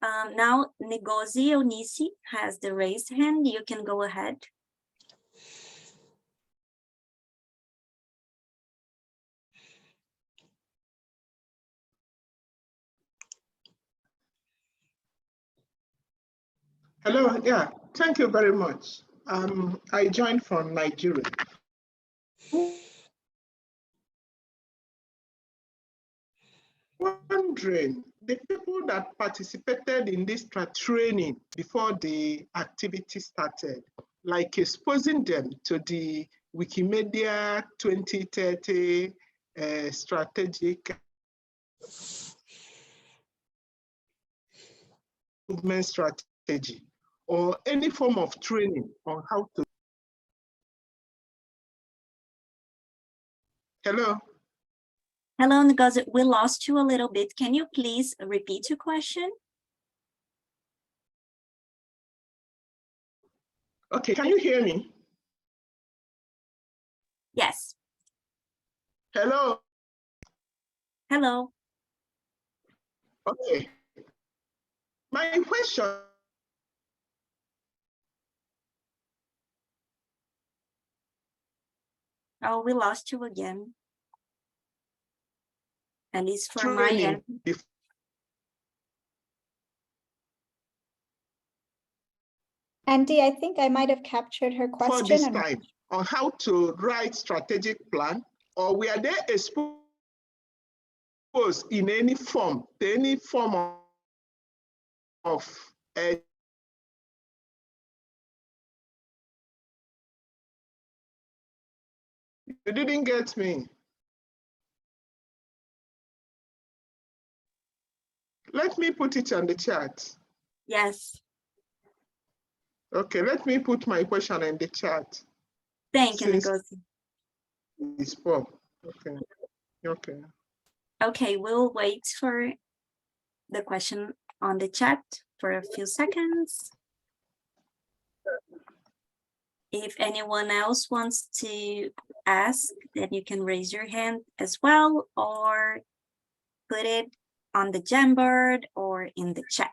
Now, Ngozi Onisi has the raised hand. You can go ahead. Hello, yeah, thank you very much. I joined from Nigeria. Wondering, the people that participated in this training before the activity started, like exposing them to the Wikimedia 2030 strategic movement strategy, or any form of training on how to. Hello? Hello, Ngozi, we lost you a little bit. Can you please repeat your question? Okay, can you hear me? Yes. Hello? Hello. Okay. My question Oh, we lost you again. At least for my end. Andy, I think I might have captured her For question. this time on how to write strategic plan, or were they exposed in any form of you didn't get me. Let me put it on the chat. Yes. Okay, let me put my question in the chat. Thank you, Ngozi. It's Paul. Okay. Okay. Okay, we'll wait for the question on the chat for a few seconds. If anyone else wants to ask, then you can raise your hand as well, or put it on the Jamboard or in the chat.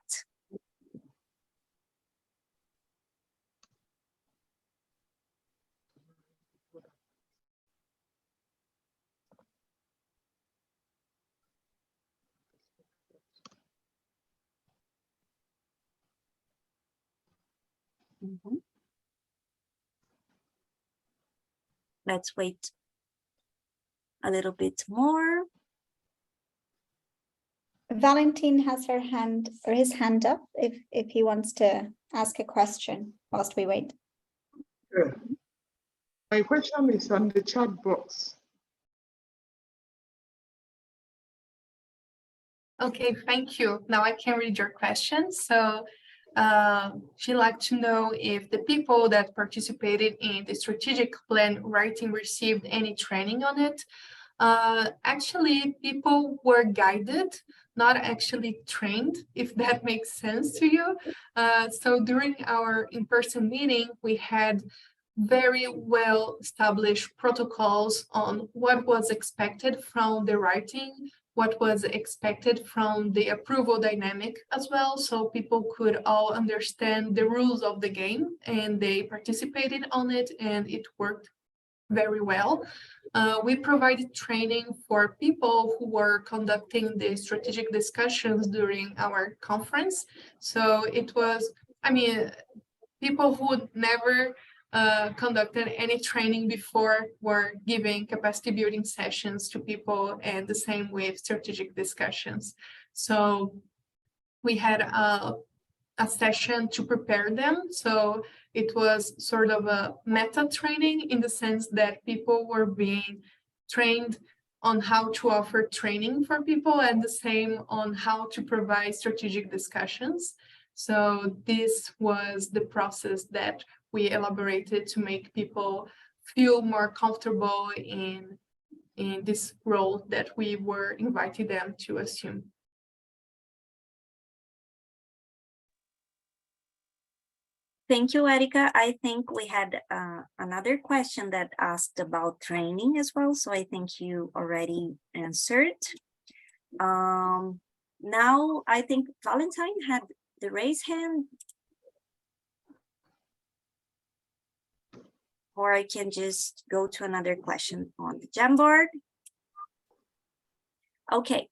Let's wait a little bit more. Valentin has her hand or his hand up if he wants to ask a question whilst we wait. Yeah. My question is on the chat box. Okay, thank you. Now I can read your question. So she'd like to know if the people that participated in the strategic plan writing received any training on it. Actually, people were guided, not actually trained, if that makes sense to you. So during our in-person meeting, we had very well established protocols on what was expected from the writing, what was expected from the approval dynamic as well, so people could all understand the rules of the game, and they participated on it, and it worked very well. We provided training for people who were conducting the strategic discussions during our conference. So it was, I mean, people who never conducted any training before were giving capacity building sessions to people, and the same with strategic discussions. So we had a session to prepare them. So it was sort of a meta training in the sense that people were being trained on how to offer training for people, and the same on how to provide strategic discussions. So this was the process that we elaborated to make people feel more comfortable in this role that we were inviting them to assume. Thank you, Erika. I think we had another question that asked about training as well, so I think you already answered. Now, I think Valentine had the raise hand. Or I can just go to another question on the Jamboard. Okay.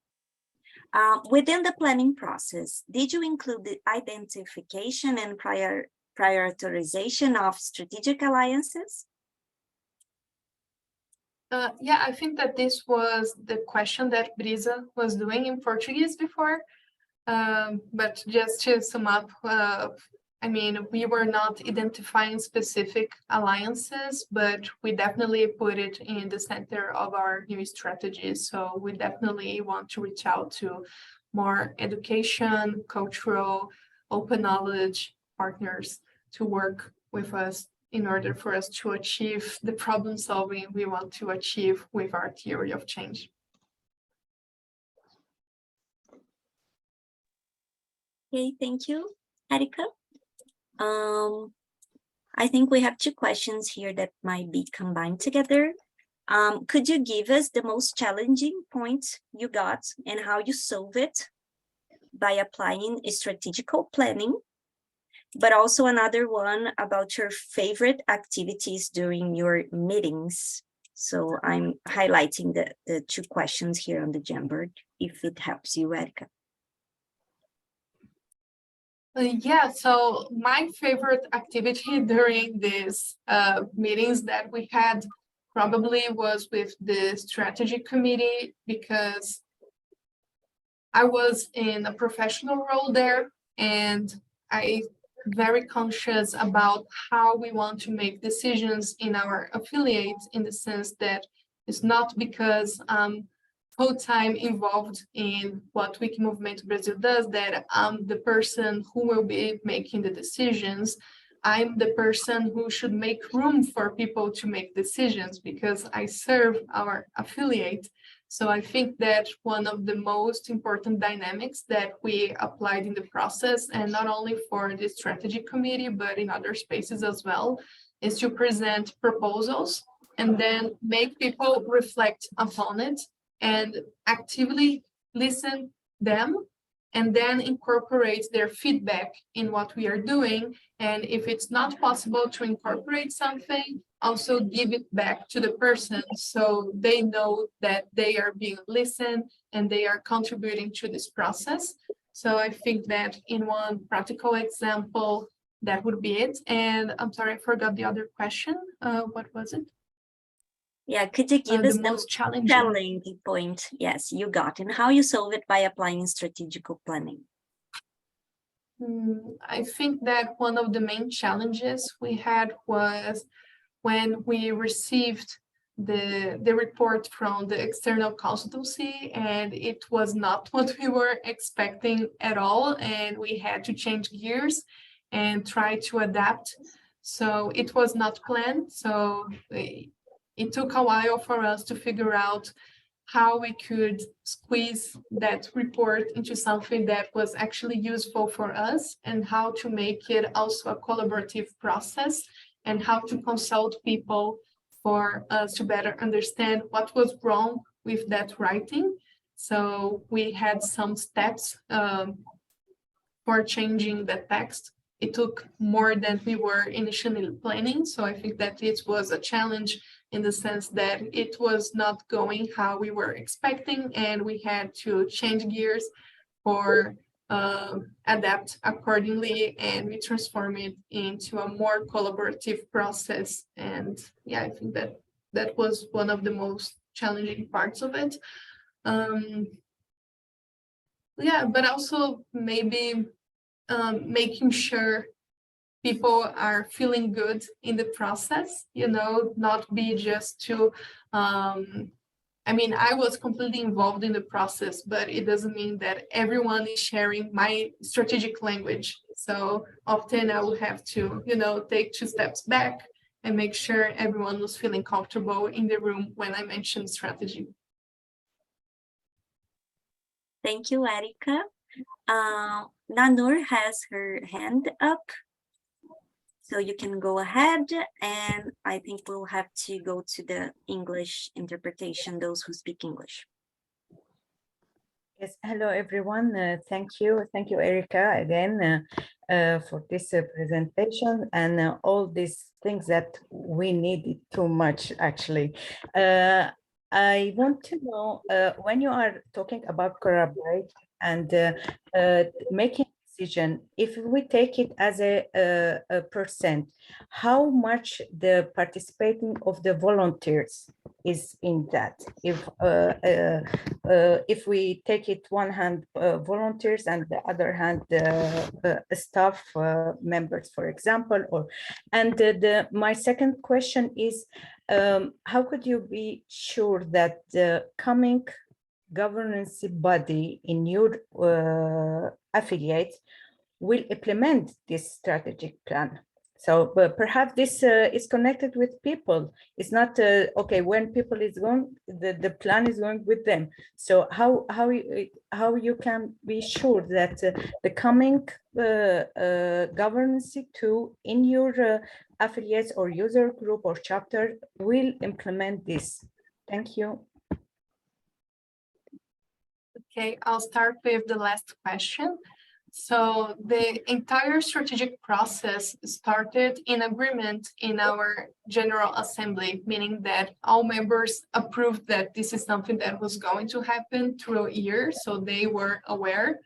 Within the planning process, did you include the identification and prioritization of strategic alliances? Yeah, I think that this was the question that Brisa was doing in Portuguese before. But just to sum up, I mean, we were not identifying specific alliances, but we definitely put it in the center of our new strategy. So we definitely want to reach out to more education, cultural, open knowledge partners to work with us in order for us to achieve the problem solving we want to achieve with our theory of change. Okay, thank you, Erika. I think we have two questions here that might be combined together. Could you give us the most challenging points you got and how you solve it by applying strategical planning? But also another one about your favorite activities during your meetings. So I'm highlighting the 2 questions here on the Jamboard, if it helps you, Erica. Yeah, so my favorite activity during these meetings that we had probably was with the strategy committee, because I was in a professional role there, and I very conscious about how we want to make decisions in our affiliates, in the sense that it's not because I'm full-time involved in what Wiki Movimento Brasil does that I'm the person who will be making the decisions. I'm the person who should make room for people to make decisions, because I serve our affiliate. So I think that one of the most important dynamics that we applied in the process, and not only for the strategy committee, but in other spaces as well, is to present proposals and then make people reflect upon it and actively listen them, and then incorporate their feedback in what we are doing. And if it's not possible to incorporate something, also give it back to the person, so they know that they are being listened and they are contributing to this process. So I think that in one practical example, that would be it. And I'm sorry, I forgot the other question. What was it? Yeah, could you give us The most challenging challenging point? Yes, you got, and how you solve it by applying strategical planning. I think that one of the main challenges we had was when we received the report from the external consultancy, and it was not what we were expecting at all, and we had to change gears and try to adapt. So it was not planned. So it took a while for us to figure out how we could squeeze that report into something that was actually useful for us, and how to make it also a collaborative process, and how to consult people for us to better understand what was wrong with that writing. So we had some steps for changing the text. It took more than we were initially planning. So I think that it was a challenge in the sense that it was not going how we were expecting, and we had to change gears for adapt accordingly, and we transform it into a more collaborative process. And yeah, I think that that was one of the most challenging parts of it. Yeah, but also maybe making sure people are feeling good in the process, not be just to, I mean, I was completely involved in the process, but it doesn't mean that everyone is sharing my strategic language. So often I will have to, take 2 steps back and make sure everyone was feeling comfortable in the room when I mentioned strategy. Thank you, Erica. Nanur has her hand up, so you can go ahead, and I think we'll have to go to the English interpretation, those who speak English. Yes, hello everyone. Thank you, Erica, again for this presentation and all these things that we needed too much, actually. I want to know, when you are talking about collaborate and making a decision, if we take it as a percent, how much the participating of the volunteers is in that? If we take it one hand volunteers and the other hand staff members, for example, my second question is, how could you be sure that the coming governance body in your affiliates will implement this strategic plan? So perhaps this is connected with people. It's not okay when people is going, the plan is going with them. So how you can be sure that the coming governance in your affiliates or user group or chapter will implement this? Thank you. Okay, I'll start with the last question. So the entire strategic process started in agreement in our General Assembly, meaning that all members approved that this is something that was going to happen through a year. So they were aware,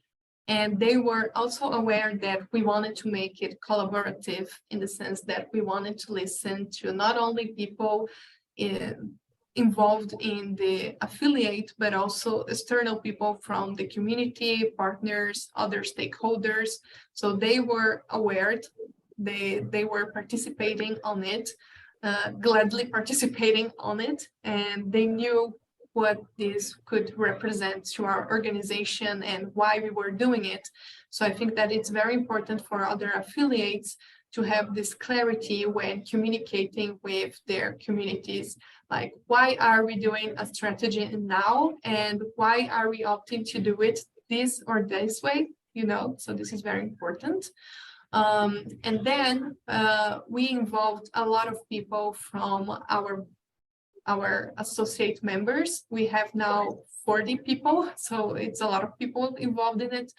and they were also aware that we wanted to make it collaborative in the sense that we wanted to listen to not only people involved in the affiliate, but also external people from the community, partners, other stakeholders. So they were aware, they were participating on it, gladly participating on it, and they knew what this could represent to our organization and why we were doing it. So I think that it's very important for other affiliates to have this clarity when communicating with their communities, like why are we doing a strategy now and why are we opting to do it this or this way, you know, so this is very important. And then we involved a lot of people from our associate members. We have now 40 people, so it's a lot of people involved in it.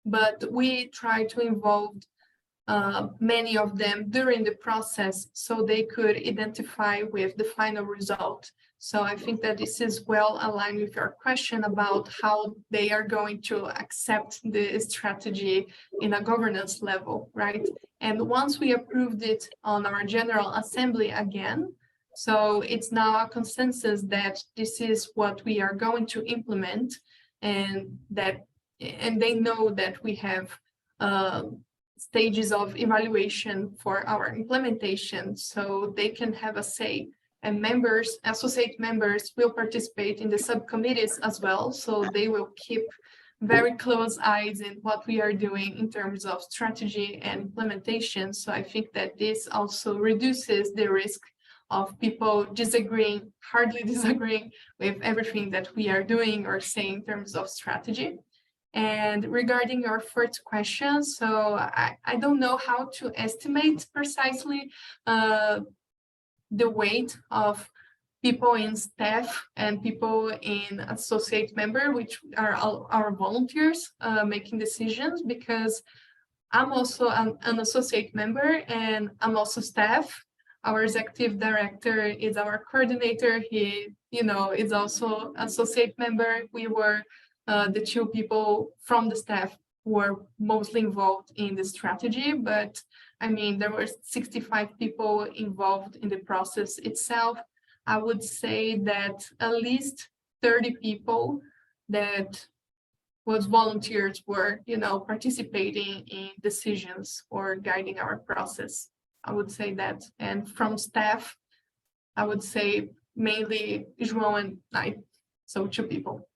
But we try to involve many of them during the process so they could identify with the final result. So I think that this is well aligned with your question about how they are going to accept the strategy in a governance level, right? And once we approved it on our General Assembly again, so it's now a consensus that this is what we are going to implement, and they know that we have stages of evaluation for our implementation, so they can have a say. And members, associate members, will participate in the subcommittees as well, so they will keep very close eyes in what we are doing in terms of strategy and implementation. So I think that this also reduces the risk of people disagreeing, hardly disagreeing with everything that we are doing or saying in terms of strategy. And regarding your first question, so I don't know how to estimate precisely the weight of people in staff and people in associate member, which are our volunteers making decisions, because I'm also an associate member and I'm also staff. Our executive director is our coordinator. He, you know, is also associate member. We were the two people from the staff who were mostly involved in the strategy, but I mean, there were 65 people involved in the process itself. I would say that at least 30 people that was volunteers were, you know, participating in decisions or guiding our process. I would say that. And from staff, I would say mainly João and I, so 2 people.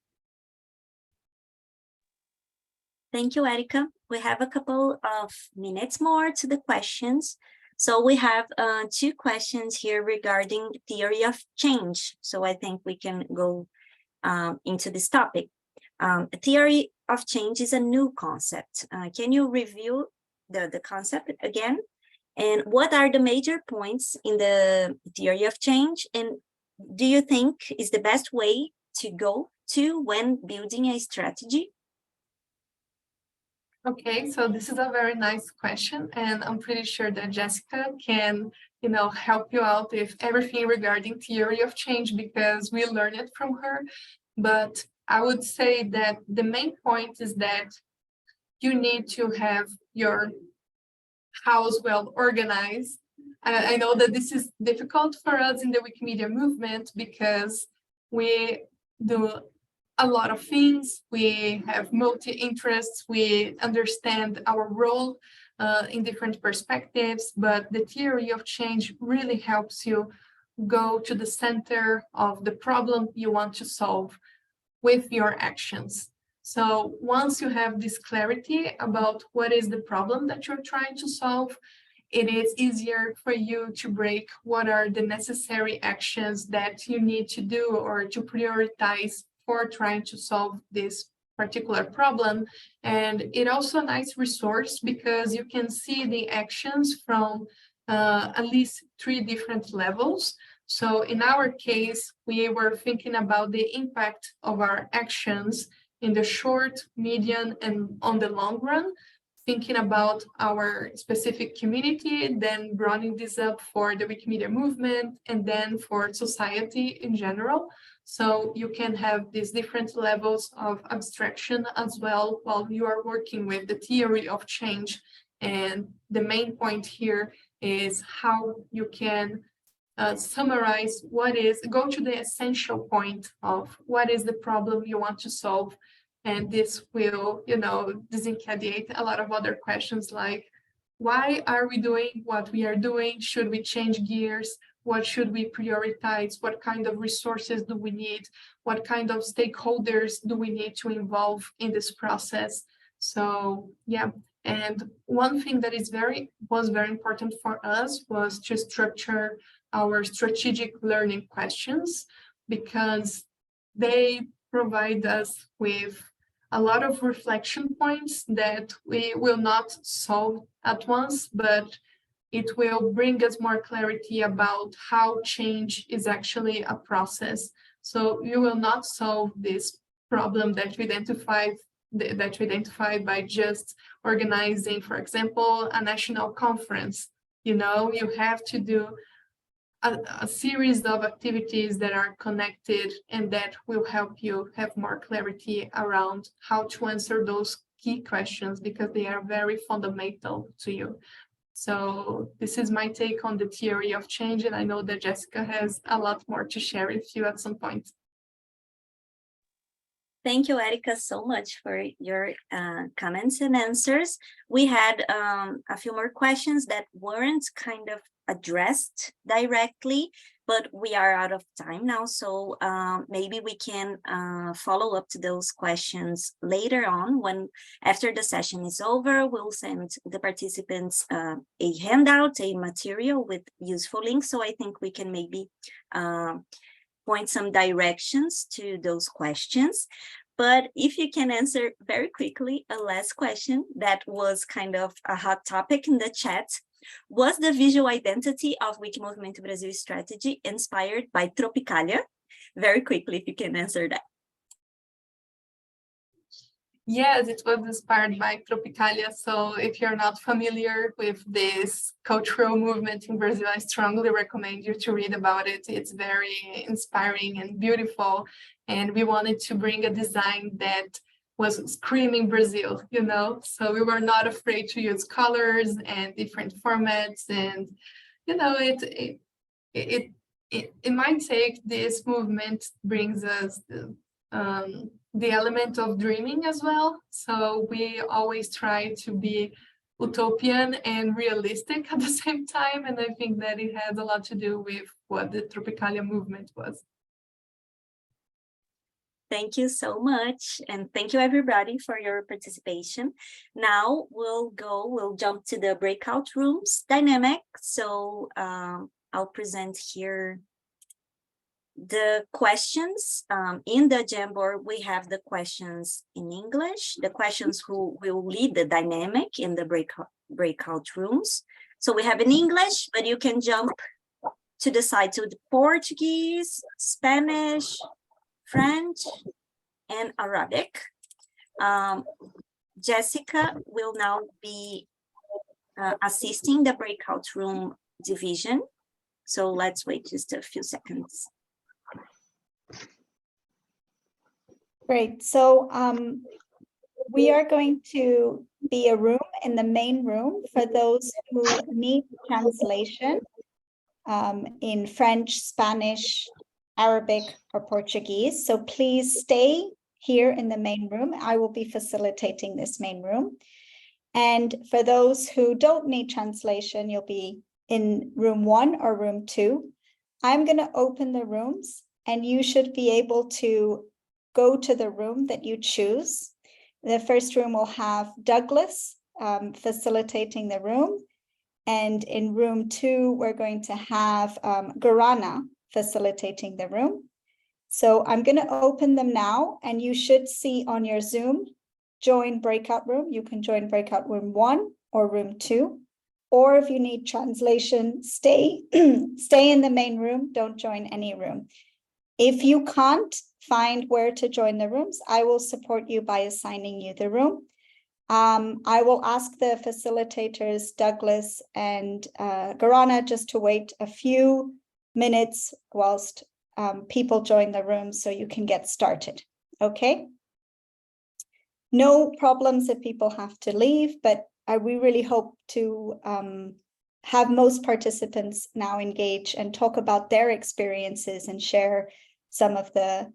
Thank you, Erica. We have a couple of minutes more to the questions. So we have 2 questions here regarding theory of change. So I think we can go into this topic. Theory of change is a new concept. Can you review the concept again? And what are the major points in the theory of change? And do you think is the best way to go to when building a strategy? Okay, so this is a very nice question, and I'm pretty sure that Jessica can, you know, help you out with everything regarding theory of change because we learned it from her. But I would say that the main point is that you need to have your house well organized. I know that this is difficult for us in the Wikimedia movement because we do a lot of things, we have multi-interests, we understand our role in different perspectives, but the theory of change really helps you go to the center of the problem you want to solve with your actions. So once you have this clarity about what is the problem that you're trying to solve, it is easier for you to break what are the necessary actions that you need to do or to prioritize for trying to solve this particular problem. And it also a nice resource because you can see the actions from at least 3 different levels. So in our case, we were thinking about the impact of our actions in the short, medium, and on the long run, thinking about our specific community, then broadening this up for the Wikimedia movement, and then for society in general. So you can have these different levels of abstraction as well while you are working with the theory of change. And the main point here is how you can summarize go to the essential point of what is the problem you want to solve. And this will, disencadenate a lot of other questions like, why are we doing what we are doing? Should we change gears? What should we prioritize? What kind of resources do we need? What kind of stakeholders do we need to involve in this process? So, yeah. And one thing that was very important for us was to structure our strategic learning questions, because they provide us with a lot of reflection points that we will not solve at once, but it will bring us more clarity about how change is actually a process. So you will not solve this problem that you identified by just organizing, for example, a national conference. You have to do a series of activities that are connected, and that will help you have more clarity around how to answer those key questions, because they are very fundamental to you. So this is my take on the theory of change, and I know that Jessica has a lot more to share with you at some point. Thank you, Erica, so much for your comments and answers. We had a few more questions that weren't kind of addressed directly, but we are out of time now. So maybe we can follow up to those questions later on. After the session is over, we'll send the participants a handout, a material with useful links. So I think we can maybe point some directions to those questions. But if you can answer very quickly a last question that was kind of a hot topic in the chat: was the visual identity of Wiki Movimento Brasil Strategy inspired by Tropicalia? Very quickly, if you can answer that. Yes, it was inspired by Tropicalia. So if you're not familiar with this cultural movement in Brazil, I strongly recommend you to read about it. It's very inspiring and beautiful. And we wanted to bring a design that was screaming Brazil, So we were not afraid to use colors and different formats. And, it might take this movement brings us the element of dreaming as well. So we always try to be utopian and realistic at the same time. And I think that it has a lot to do with what the Tropicalia movement was. Thank you so much. And thank you everybody for your participation. Now we'll jump to the breakout rooms dynamic. So I'll present here the questions. In the Jamboard, we have the questions in English, the questions who will lead the dynamic in the breakout rooms. So we have in English, but you can jump to the side to the Portuguese, Spanish, French, and Arabic. Jessica will now be assisting the breakout room division. So let's wait just a few seconds. Great. So we are going to be a room in the main room for those who need translation in French, Spanish, Arabic, or Portuguese. So please stay here in the main room. I will be facilitating this main room. And for those who don't need translation, you'll be in room 1 or room 2. I'm going to open the rooms, and you should be able to go to the room that you choose. The first room will have Douglas facilitating the room. And in room 2, we're going to have Garana facilitating the room. So I'm going to open them now, and you should see on your Zoom, join breakout room. You can join breakout room 1 or room 2. Or if you need translation, stay in the main room. Don't join any room. If you can't find where to join the rooms, I will support you by assigning you the room. I will ask the facilitators, Douglas and Garana, just to wait a few minutes whilst people join the room so you can get started, okay? No problems if people have to leave, but we really hope to have most participants now engage and talk about their experiences and share some of the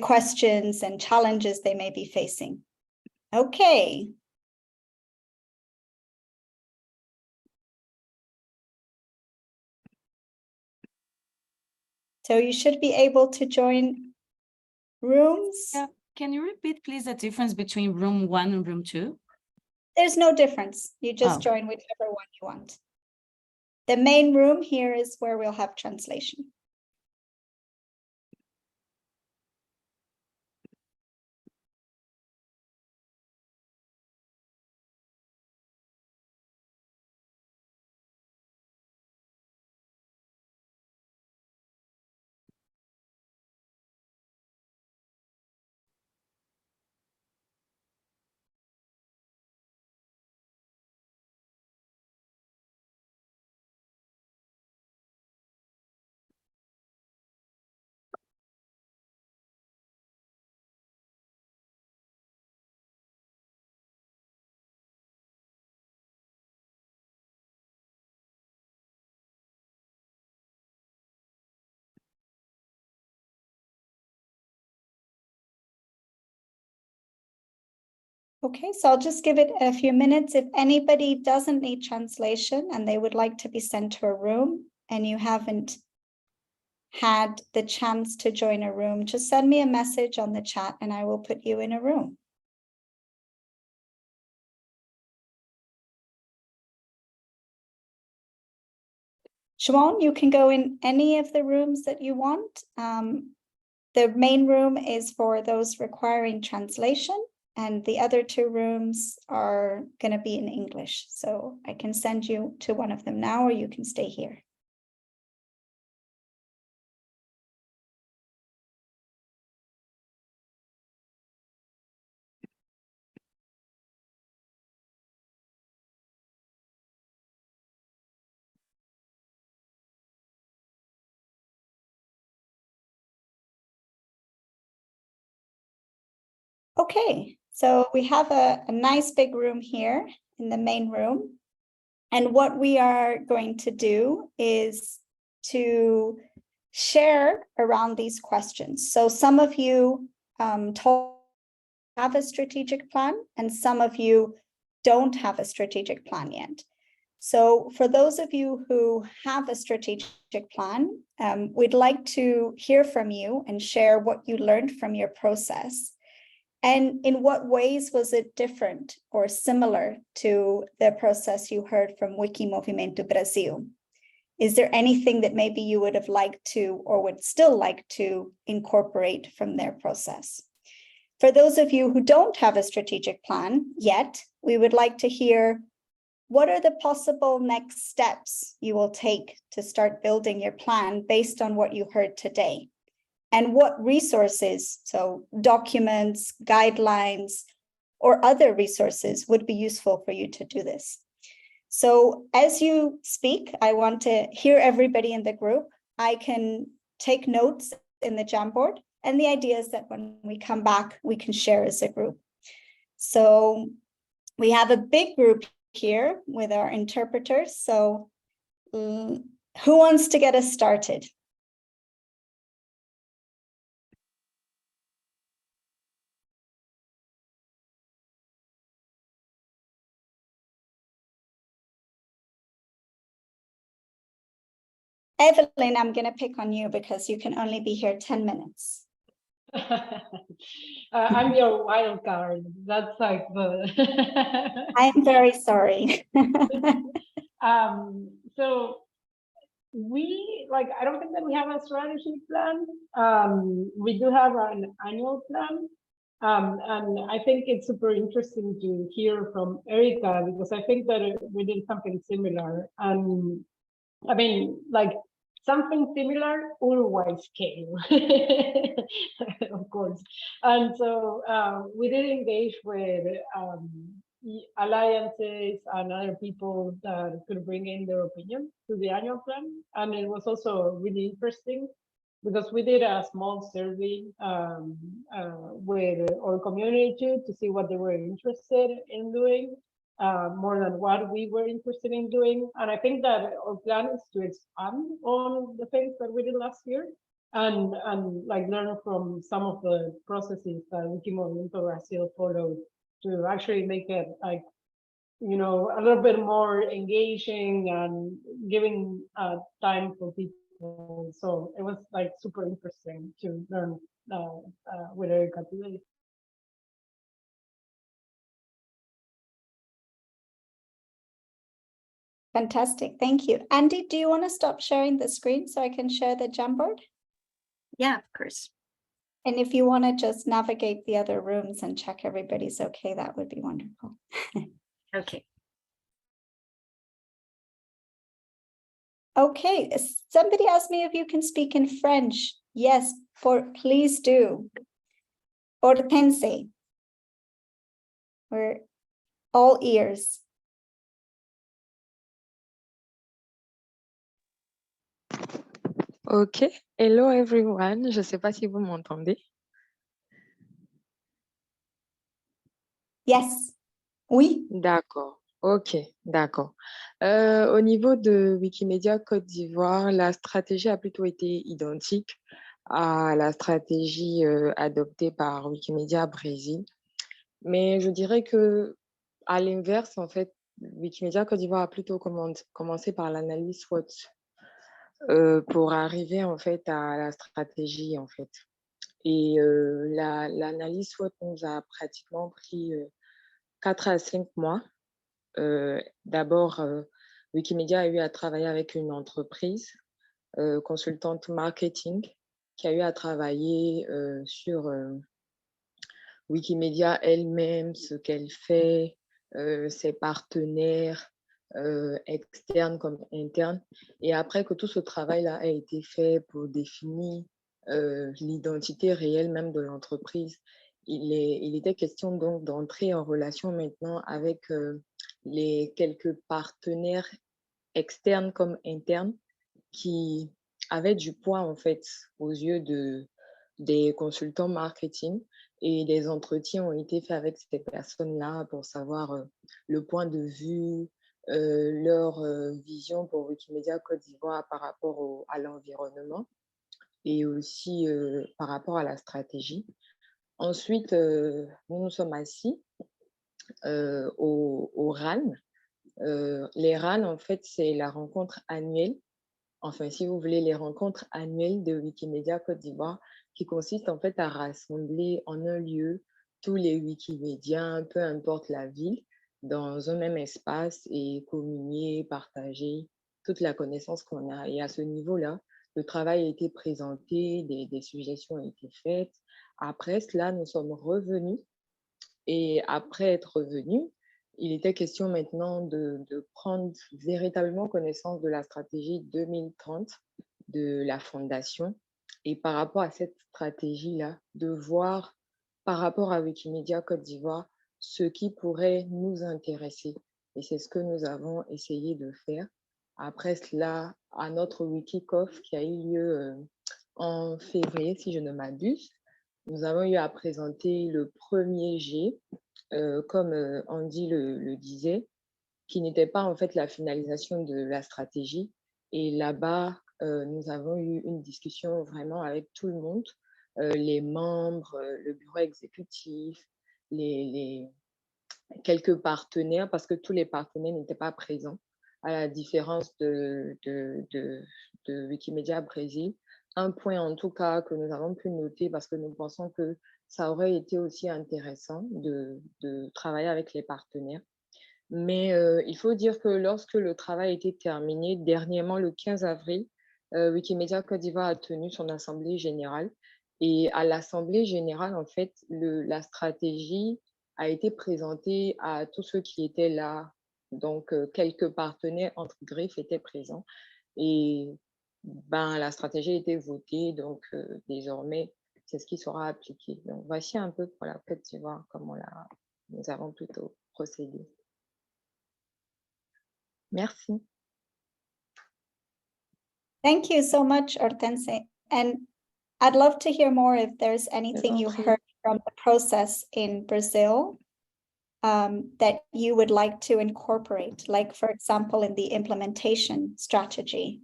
questions and challenges they may be facing. Okay. So you should be able to join rooms. Yeah. Can you repeat, please, the difference between room 1 and room 2? There's no difference. You just join whichever one you want. The main room here is where we'll have translation. Okay, so I'll just give it a few minutes. If anybody doesn't need translation and they would like to be sent to a room and you haven't had the chance to join a room, just send me a message on the chat and I will put you in a room. Siobhan, you can go in any of the rooms that you want. The main room is for those requiring translation, and the other 2 rooms are going to be in English. So I can send you to one of them now, or you can stay here. Okay, so we have a nice big room here in the main room. And what we are going to do is to share around these questions. So some of you have a strategic plan and some of you don't have a strategic plan yet. So for those of you who have a strategic plan, we'd like to hear from you and share what you learned from your process. And in what ways was it different or similar to the process you heard from Wiki Movimento Brasil? Is there anything that maybe you would have liked to or would still like to incorporate from their process? For those of you who don't have a strategic plan yet, we would like to hear what are the possible next steps you will take to start building your plan based on what you heard today? And what resources, so documents, guidelines, or other resources would be useful for you to do this? So as you speak, I want to hear everybody in the group. I can take notes in the Jamboard, and the idea is that when we come back, we can share as a group. So we have a big group here with our interpreters. So who wants to get us started? Evelyn, I'm going to pick on you because you can only be here 10 minutes. I'm your wild card. That's like the. I'm very sorry. So we I don't think that we have a strategy plan. We do have an annual plan. And I think it's super interesting to hear from Erica because I think that we did something similar. I mean, something similar always came, of course. And so we did engage with alliances and other people that could bring in their opinion to the annual plan. And it was also really interesting because we did a small survey with our community too, to see what they were interested in doing, more than what we were interested in doing. And I think that our plan is to expand on the things that we did last year and like learn from some of the processes that Wiki Movimento Brasil followed to actually make it like, you know, a little bit more engaging and giving time for people. So it was like super interesting to learn with Erica today. Fantastic, thank you. Andy, do you want to stop sharing the screen so I can share the Jamboard? Yeah, of course. And if you want to just navigate the other rooms and check everybody's okay, that would be wonderful. Okay. Okay, somebody asked me if you can speak in French. Yes, please do. Hortense. We're all ears. Ok, hello everyone. Je ne sais pas si vous m'entendez. Yes, oui. D'accord, ok, d'accord. Au niveau de Wikimedia Côte d'Ivoire, la stratégie a plutôt été identique à la stratégie adoptée par Wikimedia Brésil. Mais je dirais que, à l'inverse, en fait, Wikimedia Côte d'Ivoire a plutôt commencé par l'analyse SWOT pour arriver en fait à la stratégie en fait. Et l'analyse SWOT nous a pratiquement pris 4 à 5 mois. D'abord, Wikimedia a eu à travailler avec une entreprise consultante marketing qui a eu à travailler sur Wikimedia elle-même, ce qu'elle fait, ses partenaires externes comme internes. Et après que tout ce travail-là a été fait pour définir l'identité réelle même de l'entreprise, il était question donc d'entrer en relation maintenant avec les quelques partenaires externes comme internes qui avaient du poids en fait aux yeux des consultants marketing, et des entretiens ont été faits avec ces personnes-là pour savoir le point de vue, leur vision pour Wikimedia Côte d'Ivoire par rapport à l'environnement et aussi par rapport à la stratégie. Ensuite, nous nous sommes assis au RAN. Les RAN, en fait, c'est la rencontre annuelle, enfin, si vous voulez, les rencontres annuelles de Wikimedia Côte d'Ivoire, qui consiste en fait à rassembler en un lieu tous les Wikimediens, peu importe la ville, dans un même espace et communier, partager toute la connaissance qu'on a. Et à ce niveau-là, le travail a été présenté, des suggestions ont été faites. Après cela, nous sommes revenus, et après être revenus, il était question maintenant de prendre véritablement connaissance de la stratégie 2030 de la Fondation. Et par rapport à cette stratégie-là, de voir par rapport à Wikimedia Côte d'Ivoire ce qui pourrait nous intéresser. Et c'est ce que nous avons essayé de faire. Après cela, à notre Wikikoff qui a eu lieu en février, si je ne m'abuse, nous avons eu à présenter le premier G, comme Andy le disait, qui n'était pas en fait la finalisation de la stratégie. Et là-bas, nous avons eu une discussion vraiment avec tout le monde, les membres, le bureau exécutif, les quelques partenaires, parce que tous les partenaires n'étaient pas présents, à la différence de Wikimedia Brésil. Un point en tout cas que nous avons pu noter, parce que nous pensons que ça aurait été aussi intéressant de travailler avec les partenaires. Mais il faut dire que lorsque le travail a été terminé, dernièrement le 15 avril, Wikimedia Côte d'Ivoire a tenu son assemblée générale. Et à l'assemblée générale, en fait, la stratégie a été présentée à tous ceux qui étaient là. Donc, quelques partenaires entre griffes étaient présents. Et ben, la stratégie a été votée, donc désormais, c'est ce qui sera appliqué. Donc, voici un peu pour la Côte d'Ivoire comment nous avons plutôt procédé. Merci. Thank you so much, Hortense. And I'd love to hear more if there's anything you heard from the process in Brazil that you would like to incorporate, like, for example, in the implementation strategy.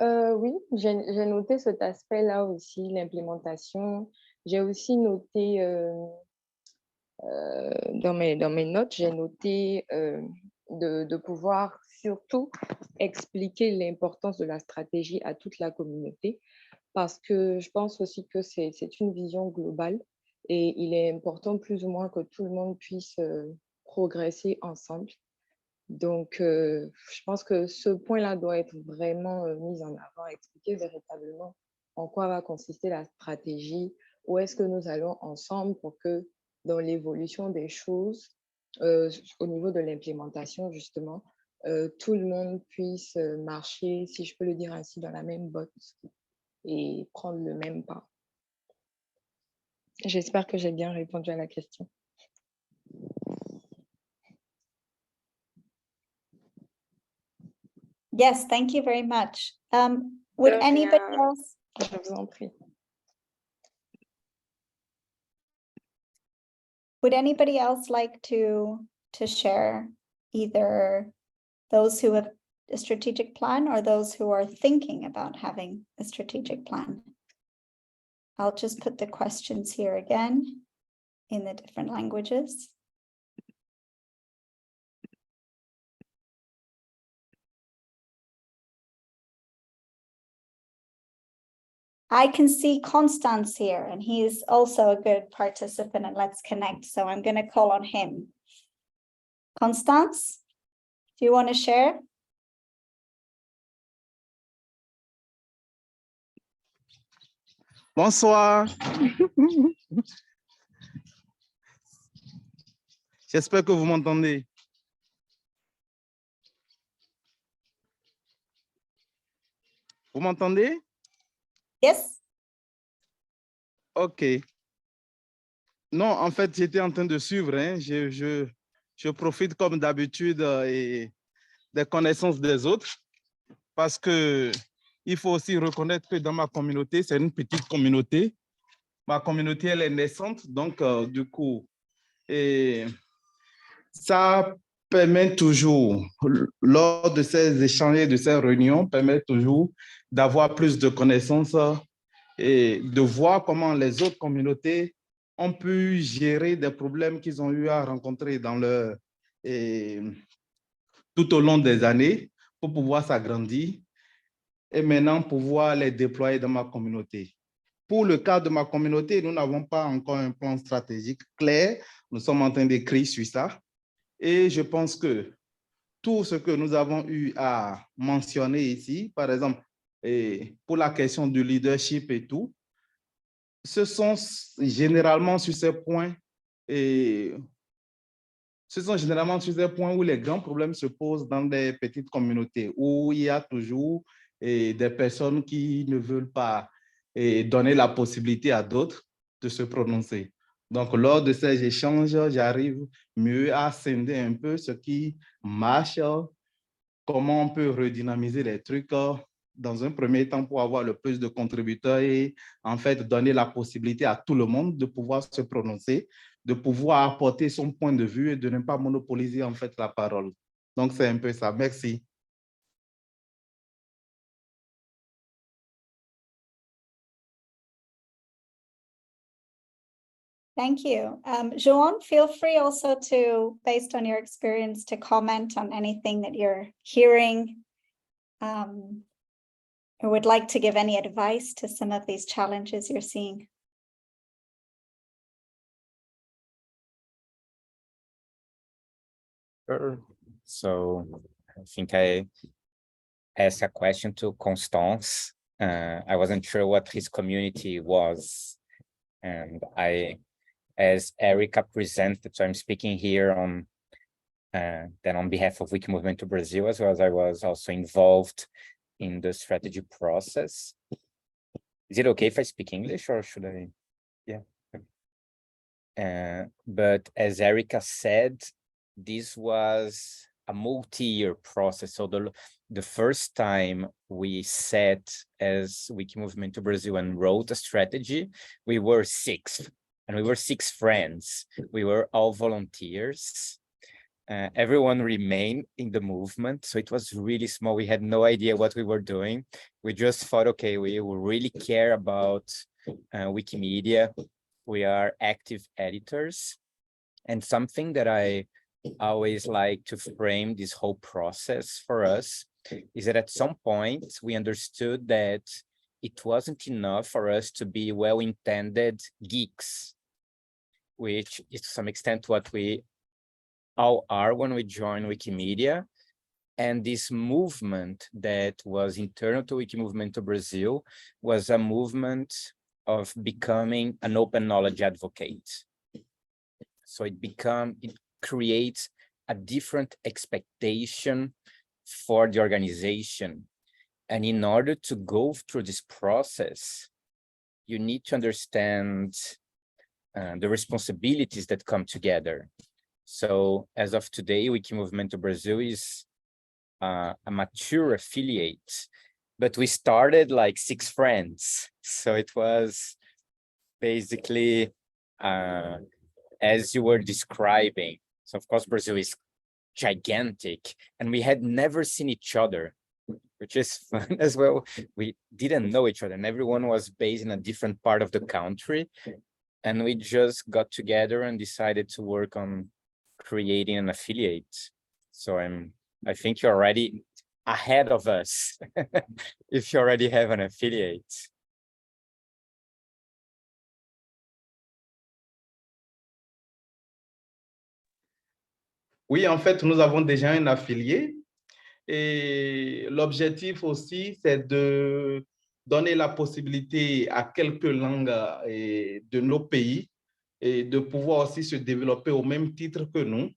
Oui, j'ai noté cet aspect-là aussi, l'implémentation. J'ai aussi noté, dans mes notes, j'ai noté de pouvoir surtout expliquer l'importance de la stratégie à toute la communauté, parce que je pense aussi que c'est une vision globale et il est important plus ou moins que tout le monde puisse progresser ensemble. Donc, je pense que ce point-là doit être vraiment mis en avant, expliquer véritablement en quoi va consister la stratégie, où est-ce que nous allons ensemble pour que dans l'évolution des choses, au niveau de l'implémentation justement, tout le monde puisse marcher, si je peux le dire ainsi, dans la même botte et prendre le même pas. J'espère que j'ai bien répondu à la question. Yes, thank you very much. Would anybody else? Je vous en prie. Would anybody else like to share, either those who have a strategic plan or those who are thinking about having a strategic plan? I'll just put the questions here again in the different languages. I can see Constance here, and he is also a good participant in Let's Connect, so I'm going to call on him. Constance, do you want to share? Bonsoir. J'espère que vous m'entendez. Vous m'entendez? Yes. OK. Non, en fait, j'étais en train de suivre. Hein. Je profite comme d'habitude et des connaissances des autres parce que il faut aussi reconnaître que dans ma communauté, c'est une petite communauté. Ma communauté, elle est naissante, donc du coup, et ça permet toujours, lors de ces échanges et de ces réunions, permet toujours d'avoir plus de connaissances et de voir comment les autres communautés ont pu gérer des problèmes qu'ils ont eu à rencontrer dans leur, tout au long des années pour pouvoir s'agrandir et maintenant pouvoir les déployer dans ma communauté. Pour le cas de ma communauté, nous n'avons pas encore un plan stratégique clair. Nous sommes en train d'écrire sur ça. Et je pense que tout ce que nous avons eu à mentionner ici, par exemple, pour la question du leadership et tout, ce sont généralement sur ces points où les grands problèmes se posent dans des petites communautés, où il y a toujours des personnes qui ne veulent pas donner la possibilité à d'autres de se prononcer. Donc, lors de ces échanges, j'arrive mieux à scinder un peu ce qui marche, comment on peut redynamiser les trucs dans un premier temps pour avoir le plus de contributeurs et en fait donner la possibilité à tout le monde de pouvoir se prononcer, de pouvoir apporter son point de vue et de ne pas monopoliser en fait la parole. Donc, c'est un peu ça. Merci. Thank you. Joan, feel free also to, based on your experience, to comment on anything that you're hearing or would like to give any advice to some of these challenges you're seeing. Sure. So I think I asked a question to Constance. I wasn't sure what his community was. And as Erica presented, so I'm speaking here on then on behalf of Wiki Movimento Brasil, as well as I was also involved in the strategy process. Is it okay if I speak English or should I? Yeah. But as Erica said, this was a multi-year process. So the first time we sat as Wiki Movimento Brasil and wrote a strategy, we were 6, and we were 6 friends. We were all volunteers. Everyone remained in the movement, so it was really small. We had no idea what we were doing. We just thought, okay, we will really care about Wikimedia. We are active editors. And something that I always like to frame this whole process for us is that at some point we understood that it wasn't enough for us to be well-intended geeks, which is to some extent what we all are when we join Wikimedia. And this movement that was internal to Wiki Movimento Brasil was a movement of becoming an open knowledge advocate. So it creates a different expectation for the organization. And in order to go through this process, you need to understand the responsibilities that come together. So as of today, Wiki Movimento Brasil is a mature affiliate, but we started like 6 friends. So it was basically, as you were describing. So of course, Brazil is gigantic and we had never seen each other, which is fun as well. We didn't know each other and everyone was based in a different part of the country. And we just got together and decided to work on creating an affiliate. So I think you're already ahead of us if you already have an affiliate. Oui, en fait, nous avons déjà un affilié et l'objectif aussi, c'est de donner la possibilité à quelques langues de nos pays et de pouvoir aussi se développer au même titre que nous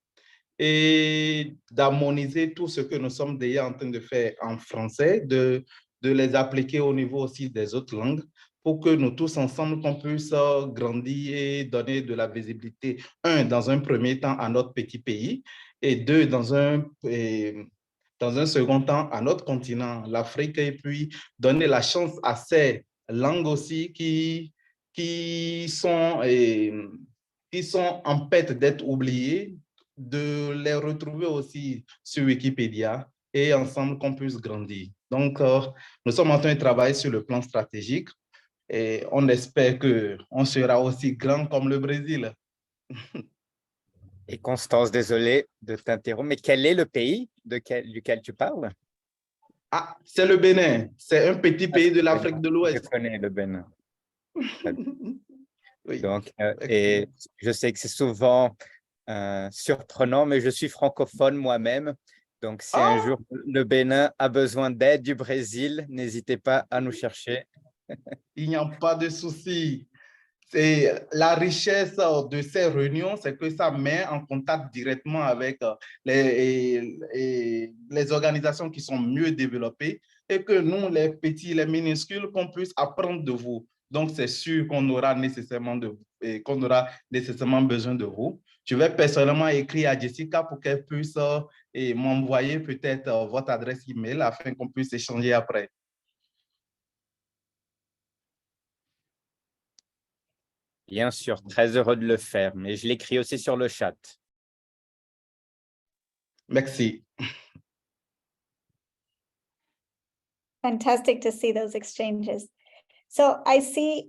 et d'harmoniser tout ce que nous sommes déjà en train de faire en français, de les appliquer au niveau aussi des autres langues pour que nous tous ensemble, qu'on puisse grandir et donner de la visibilité, dans un premier temps à notre petit pays et 2, dans un second temps à notre continent, l'Afrique, et puis donner la chance à ces langues aussi qui sont en paix d'être oubliées, de les retrouver aussi sur Wikipédia et ensemble qu'on puisse grandir. Donc, nous sommes en train de travailler sur le plan stratégique et on espère qu'on sera aussi grand comme le Brésil. Et Constance, désolé de t'interrompre, mais quel est le pays duquel tu parles? Ah, c'est le Bénin. C'est un petit pays de l'Afrique de l'Ouest. Je connais le Bénin. Oui. Donc, et je sais que c'est souvent surprenant, mais je suis francophone moi-même. Donc, si un jour le Bénin a besoin d'aide du Brésil, n'hésitez pas à nous chercher. Il n'y a pas de souci. C'est la richesse de ces réunions, c'est que ça met en contact directement avec les organisations qui sont mieux développées et que nous, les petits, les minuscules, qu'on puisse apprendre de vous. Donc, c'est sûr qu'on aura nécessairement besoin de vous. Je vais personnellement écrire à Jessica pour qu'elle puisse m'envoyer peut-être votre adresse email afin qu'on puisse échanger après. Bien sûr, très heureux de le faire, mais je l'écris aussi sur le chat. Merci. Fantastic to see those exchanges. So I see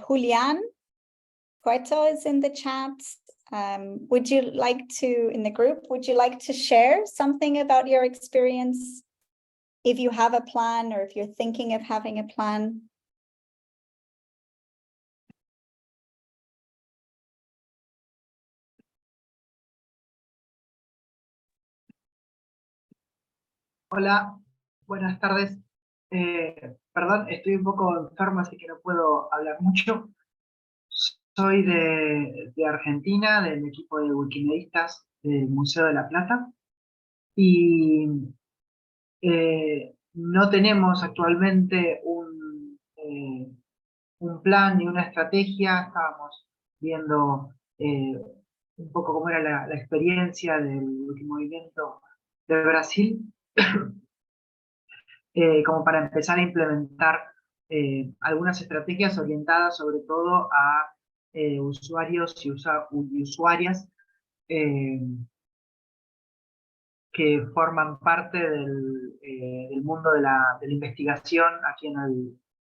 Julian Cueto is in the chat. Would you like to, in the group, would you like to share something about your experience? If you have a plan or if you're thinking of having a plan? Hola, buenas tardes. Perdón, estoy un poco enfermo, así que no puedo hablar mucho. Soy de Argentina, del equipo de Wikimedistas del Museo de la Plata. Y no tenemos actualmente un plan ni una estrategia. Estábamos viendo un poco cómo era la experiencia del Wiki Movimiento de Brasil, como para empezar a implementar algunas estrategias orientadas sobre todo a usuarios y usuarias que forman parte del mundo de la investigación aquí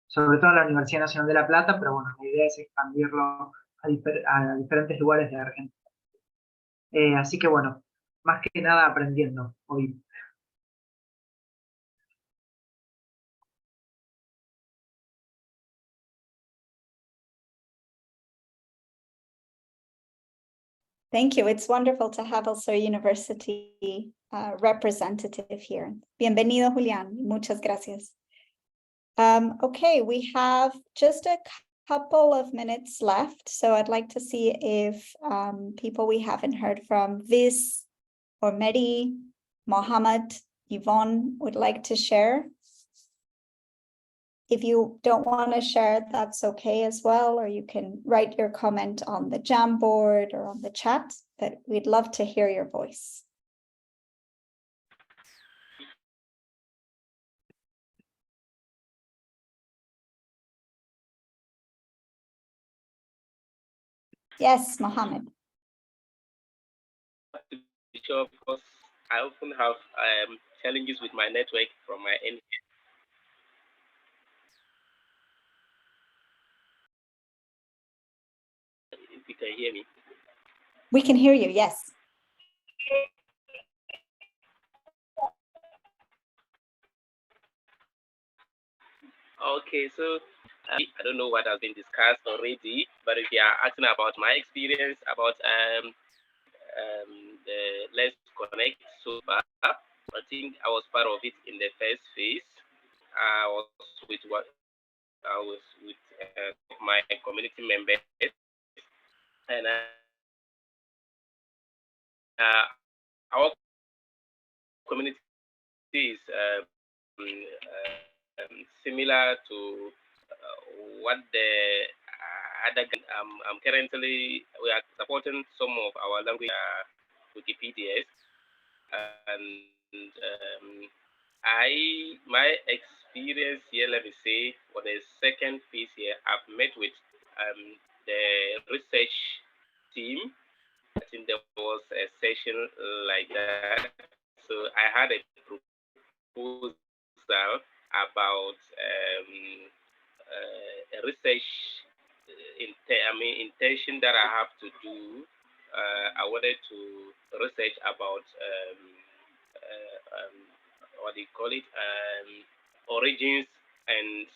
sobre todo en la Universidad Nacional de La Plata, pero bueno, la idea es expandirlo a diferentes lugares de Argentina. Así que bueno, más que nada aprendiendo hoy. Thank you. It's wonderful to have also a university representative here. Bienvenido, Julián. Muchas gracias. Okay, we have just a couple of minutes left, so I'd like to see if people we haven't heard from, Viz or Mehdi, Mohammed, Yvonne would like to share. If you don't want to share, that's okay as well, or you can write your comment on the Jamboard or on the chat, but we'd love to hear your voice. Yes, Mohammed. Sure, because I often have challenges with my network from my end. If you can hear me. We can hear you, yes. Okay, so I don't know what has been discussed already, but if you are asking about my experience about the Let's Connect so far, I think I was part of it in the first phase. I was with my community members, and our community is similar to what the other. I'm currently, we are supporting some of our language Wikipedias, and my experience here, let me say, for the second piece here, I've met with the research team. I think there was a session like that. So I had a proposal about a research intention that I have to do. I wanted to research about what do you call it? Origins and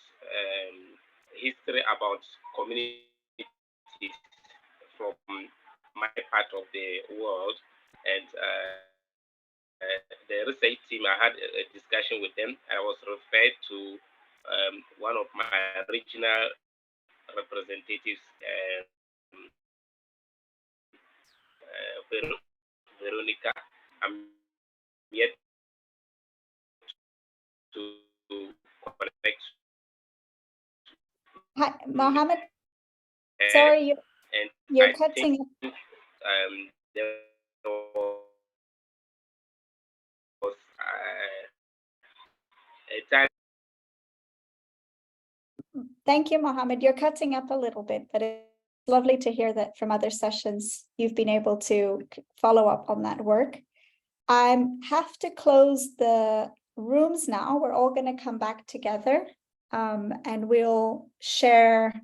history about communities from my part of the world. And the research team, I had a discussion with them. I was referred to one of my regional representatives, Veronica. I'm yet to connect. Hi, Mohammed. Sorry, you're cutting. There was a time. Thank you, Mohammed. You're cutting up a little bit, but it's lovely to hear that from other sessions you've been able to follow up on that work. I have to close the rooms now. We're all going to come back together and we'll share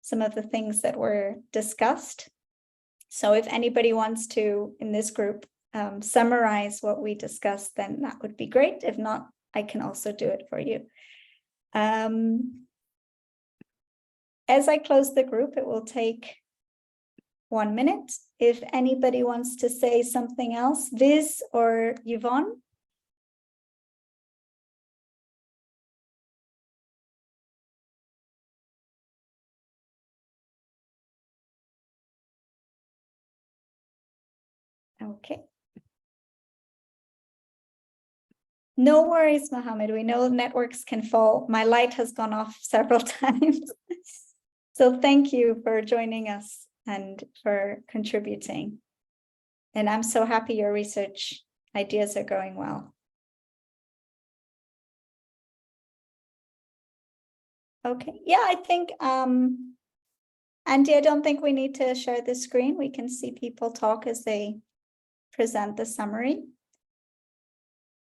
some of the things that were discussed. So if anybody wants to, in this group, summarize what we discussed, then that would be great. If not, I can also do it for you. As I close the group, it will take 1 minute. If anybody wants to say something else, Viz or Yvonne? Okay, No worries, Mohammed. We know networks can fall. My light has gone off several times. So thank you for joining us and for contributing. And I'm so happy your research ideas are going well. Okay, yeah, I think, Andy, I don't think we need to share the screen. We can see people talk as they present the summary.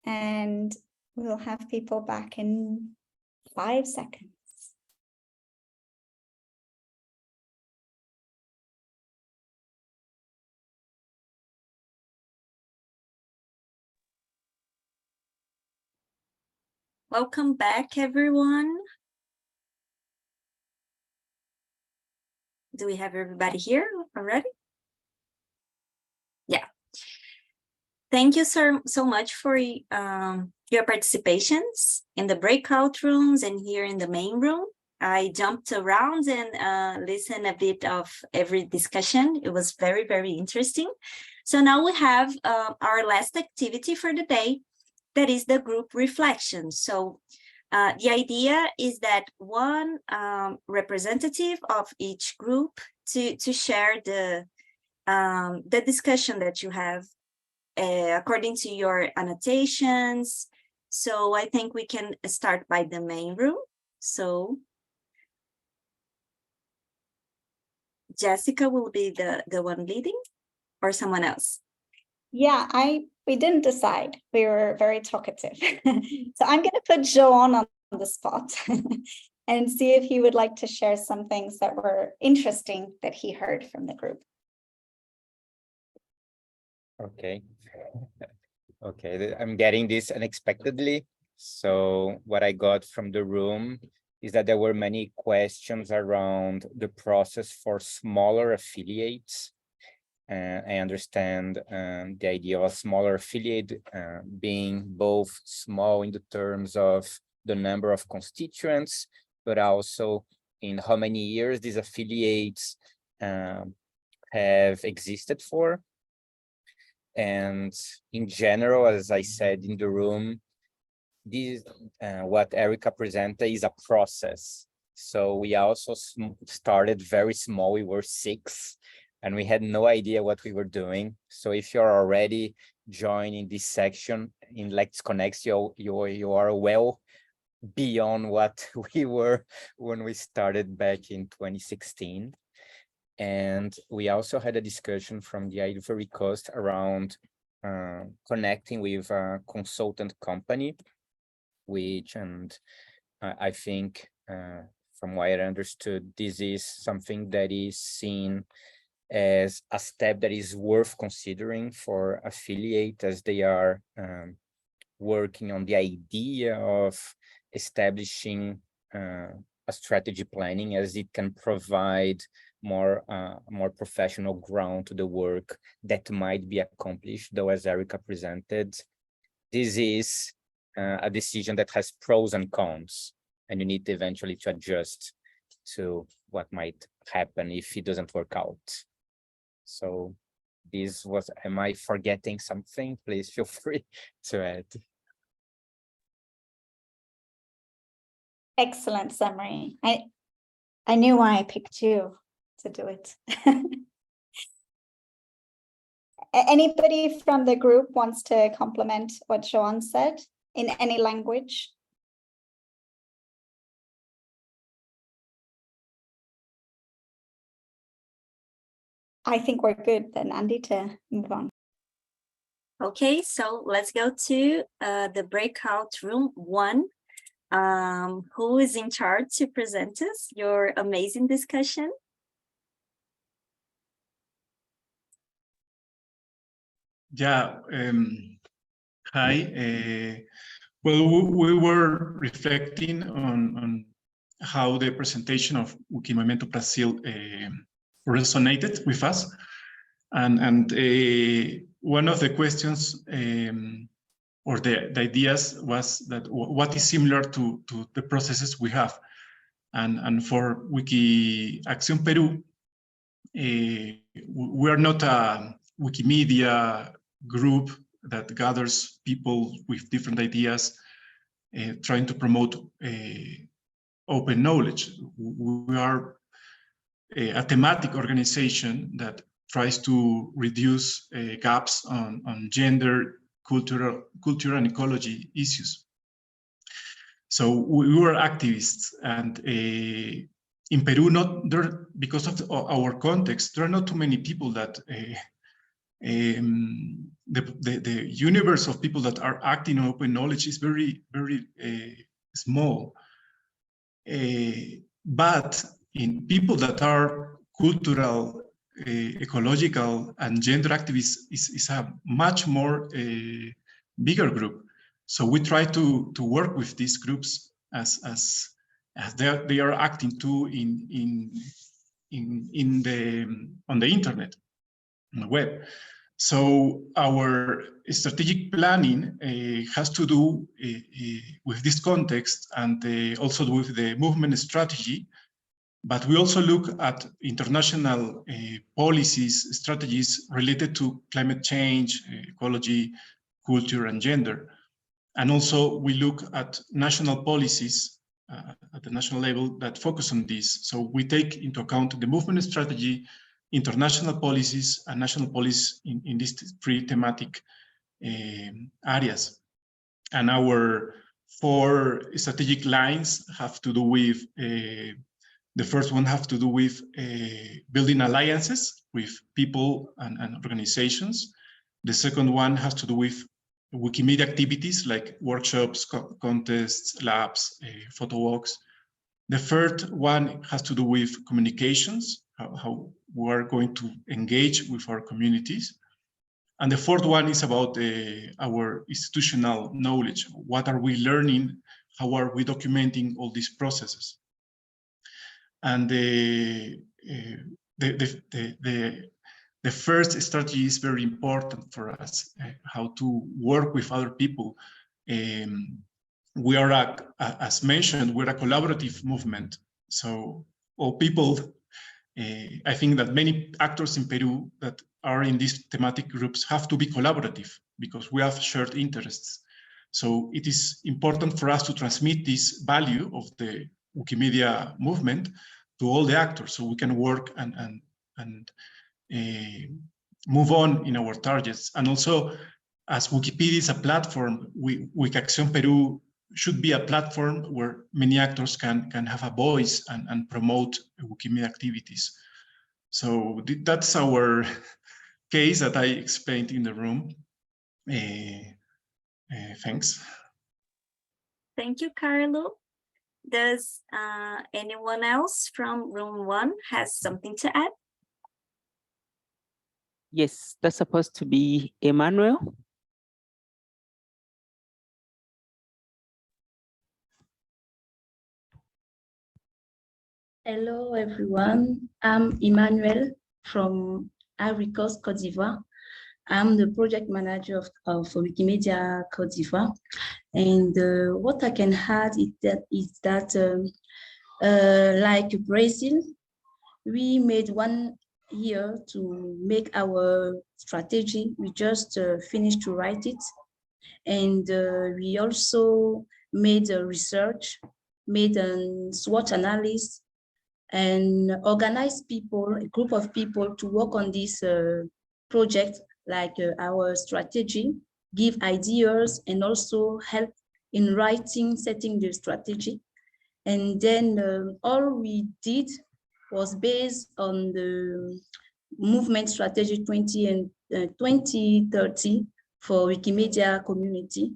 And we'll have people back in 5 seconds. Welcome back, everyone. Do we have everybody here already? Yeah. Thank you so much for your participations in the breakout rooms and here in the main room. I jumped around and listened a bit of every discussion. It was very, very interesting. So now we have our last activity for the day, that is the group reflection. So the idea is that one representative of each group to share the discussion that you have according to your annotations. So I think we can start by the main room. So Jessica will be the one leading, or someone else? Yeah, we didn't decide. We were very talkative. So I'm going to put Joan on the spot and see if he would like to share some things that were interesting that he heard from the group. Okay. Okay, I'm getting this unexpectedly. So what I got from the room is that there were many questions around the process for smaller affiliates. I understand the idea of a smaller affiliate being both small in the terms of the number of constituents, but also in how many years these affiliates have existed for. And in general, as I said in the room, this what Erica presented is a process. So we also started very small. We were 6 and we had no idea what we were doing. So if you're already joining this section in Let's Connect, you are well beyond what we were when we started back in 2016. And we also had a discussion from the Ivory Coast around connecting with a consultant company, which, and I think from what I understood, this is something that is seen as a step that is worth considering for affiliate, as they are working on the idea of establishing a strategy planning, as it can provide more professional ground to the work that might be accomplished. Though, as Erica presented, this is a decision that has pros and cons, and you need eventually to adjust to what might happen if it doesn't work out. So this was, am I forgetting something? Please feel free to add. Excellent summary. I knew why I picked you to do it. Anybody from the group wants to complement what Joan said in any language? I think we're good then, Andy, to move on. Okay, so let's go to the breakout room 1. Who is in charge to present us your amazing discussion? Yeah, hi. Well, we were reflecting on how the presentation of Wiki Movimento Brasil resonated with us. And one of the questions or the ideas was that what is similar to the processes we have. And for Wiki Acción Peru, we are not a Wikimedia group that gathers people with different ideas, trying to promote open knowledge. We are a thematic organization that tries to reduce gaps on gender, culture, and ecology issues. So we were activists, and in Peru, because of our context, there are not too many people that the universe of people that are acting on open knowledge is very, very small. But in people that are cultural, ecological, and gender activists is a much more bigger group. So we try to work with these groups as they are acting too on the internet, on the web. So our strategic planning has to do with this context and also with the movement strategy, but we also look at international policies, strategies related to climate change, ecology, culture, and gender. And also we look at national policies at the national level that focus on this. So we take into account the movement strategy, international policies, and national policies in these three thematic areas. And our 4 strategic lines have to do with, the first one have to do with building alliances with people and organizations. The second one has to do with Wikimedia activities like workshops, contests, labs, photo walks. The third one has to do with communications, how we are going to engage with our communities. And the fourth one is about our institutional knowledge. What are we learning? How are we documenting all these processes? And the first strategy is very important for us, how to work with other people. We are, as mentioned, we're a collaborative movement. So all people, I think that many actors in Peru that are in these thematic groups have to be collaborative because we have shared interests. So it is important for us to transmit this value of the Wikimedia movement to all the actors so we can work and move on in our targets. And also, as Wikipedia is a platform, Wikacción Peru should be a platform where many actors can have a voice and promote Wikimedia activities. So that's our case that I explained in the room. Thanks. Thank you, Carlo. Does anyone else from room 1 has something to add? Yes, that's supposed to be Emmanuel. Hello, everyone. I'm Emmanuel from Ivory Coast, Côte d'Ivoire. I'm the project manager of Wikimedia Côte d'Ivoire. And what I can add is that like Brazil, we made 1 year to make our strategy. We just finished to write it. And we also made a research, made a SWOT analysis, and organized people, a group of people to work on this project, like our strategy, give ideas, and also help in writing, setting the strategy. And then all we did was based on the movement strategy 2030 for Wikimedia community.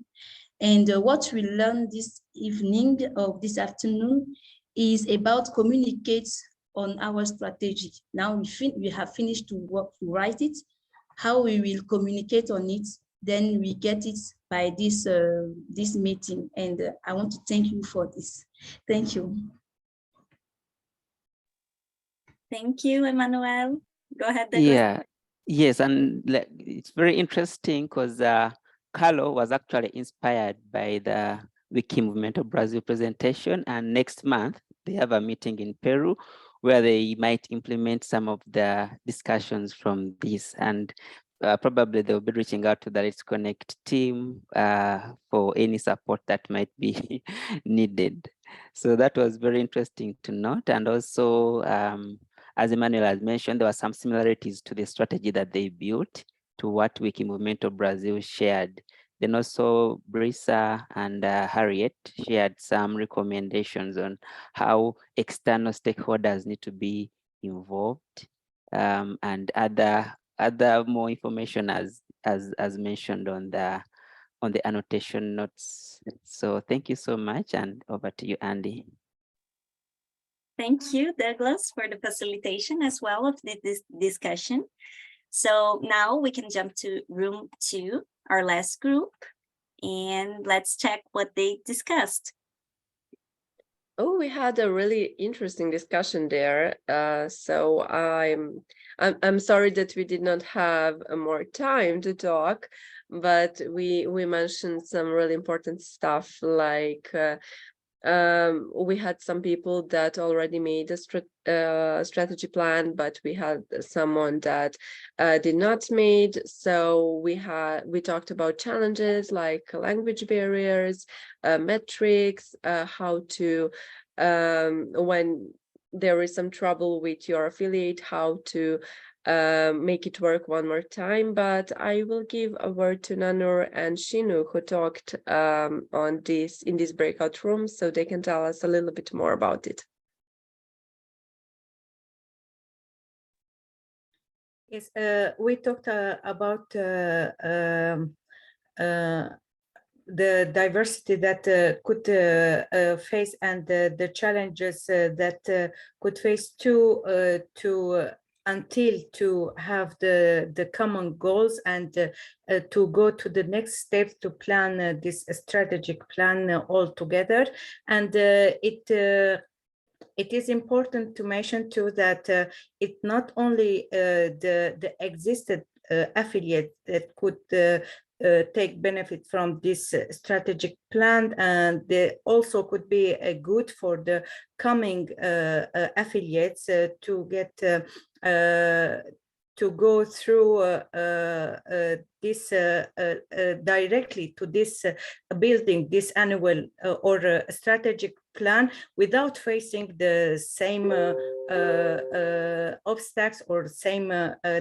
And what we learned this evening or this afternoon is about communicate on our strategy. Now we have finished to work to write it, how we will communicate on it, then we get it by this this meeting. And I want to thank you for this. Thank you. Thank you, Emmanuel. Go ahead, Douglas. Yeah, yes, and it's very interesting because Carlo was actually inspired by the Wiki Movimento Brasil presentation, and next month they have a meeting in Peru where they might implement some of the discussions from this. And probably they'll be reaching out to the Let's Connect team for any support that might be needed. So that was very interesting to note. And also, as Emmanuel has mentioned, there were some similarities to the strategy that they built to what Wiki Movimento Brasil shared. Then also Brisa and Harriet shared some recommendations on how external stakeholders need to be involved, and other more information as mentioned on the annotation notes. So thank you so much, and over to you, Andy. Thank you, Douglas, for the facilitation as well of this discussion. So now we can jump to room 2, our last group, and let's check what they discussed. Oh, we had a really interesting discussion there. So I'm sorry that we did not have more time to talk, but we mentioned some really important stuff, like we had some people that already made a strategy plan, but we had someone that did not made. So we talked about challenges like language barriers, metrics, how to when there is some trouble with your affiliate, how to make it work one more time. But I will give a word to Nanur and Shinu, who talked on this in this breakout room, so they can tell us a little bit more about it. Yes, we talked about the diversity that could face, and the challenges that could face until to have the common goals, and to go to the next steps to plan this strategic plan all together. And it is important to mention too that it not only the existed affiliate that could take benefit from this strategic plan, and they also could be good for the coming affiliates to get to go through this directly to this building this annual or strategic plan without facing the same obstacles or same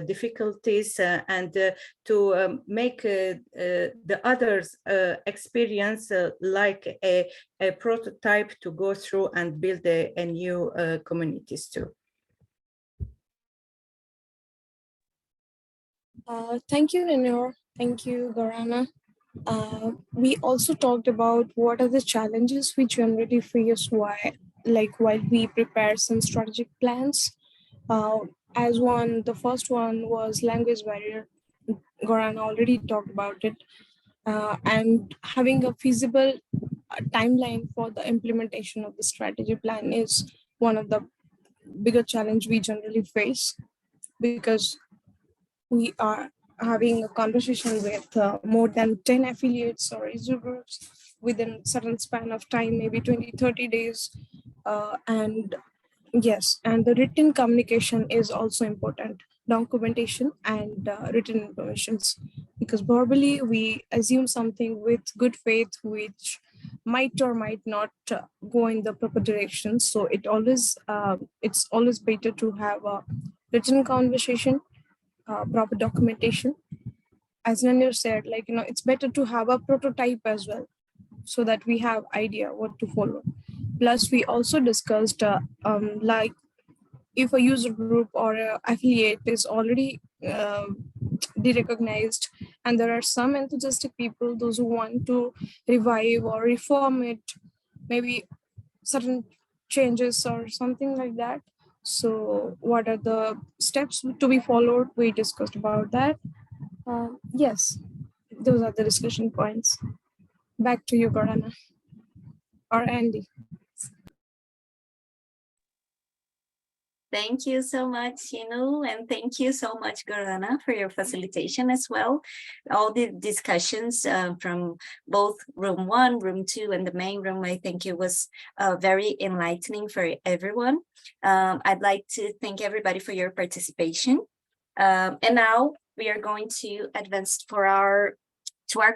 difficulties, and to make the others experience like a prototype to go through and build a new communities too. Thank you, Nanur. Thank you, Gorana. We also talked about what are the challenges we generally face while we prepare some strategic plans. As one, the first one was language barrier. Gorana already talked about it. And having a feasible timeline for the implementation of the strategy plan is one of the bigger challenge we generally face, because we are having a conversation with more than 10 affiliates or user groups within a certain span of time, maybe 20-30 days. And yes, and the written communication is also important, documentation and written informations, because verbally we assume something with good faith which might or might not go in the proper direction. So it's always better to have a written conversation, proper documentation. As Nanir said, it's better to have a prototype as well, so that we have idea what to follow. Plus, we also discussed like if a user group or a affiliate is already de-recognized, and there are some enthusiastic people, those who want to revive or reform it, maybe certain changes or something like that. So what are the steps to be followed? We discussed about that. Yes, those are the discussion points. Back to you, Gorana or Andy. Thank you so much, Shinu, and thank you so much, Gorana, for your facilitation as well. All the discussions from both room 1, room 2, and the main room, I think it was very enlightening for everyone. I'd like to thank everybody for your participation. And now we are going to advance to our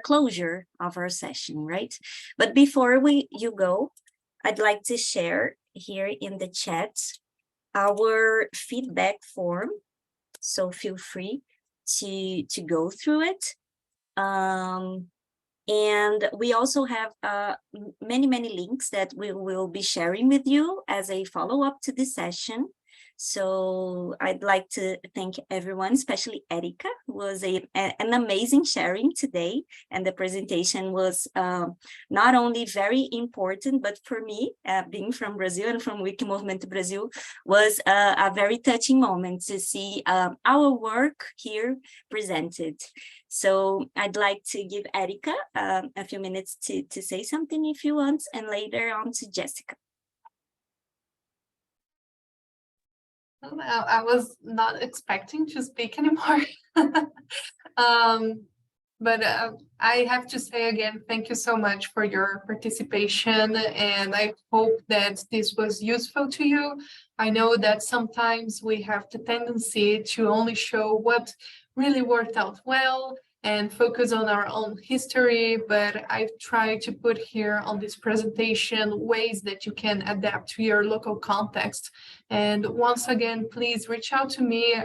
closure of our session, right? But before you go, I'd like to share here in the chat our feedback form. So feel free to go through it. And we also have many links that we will be sharing with you as a follow-up to this session. So I'd like to thank everyone, especially Erika, who was an amazing sharing today. And the presentation was not only very important, but for me, being from Brazil and from Wiki Movimento Brasil, was a very touching moment to see our work here presented. So I'd like to give Erika a few minutes to say something if you want, and later on to Jessica. I was not expecting to speak anymore. But I have to say again, thank you so much for your participation, and I hope that this was useful to you. I know that sometimes we have the tendency to only show what really worked out well and focus on our own history, but I've tried to put here on this presentation ways that you can adapt to your local context. And once again, please reach out to me.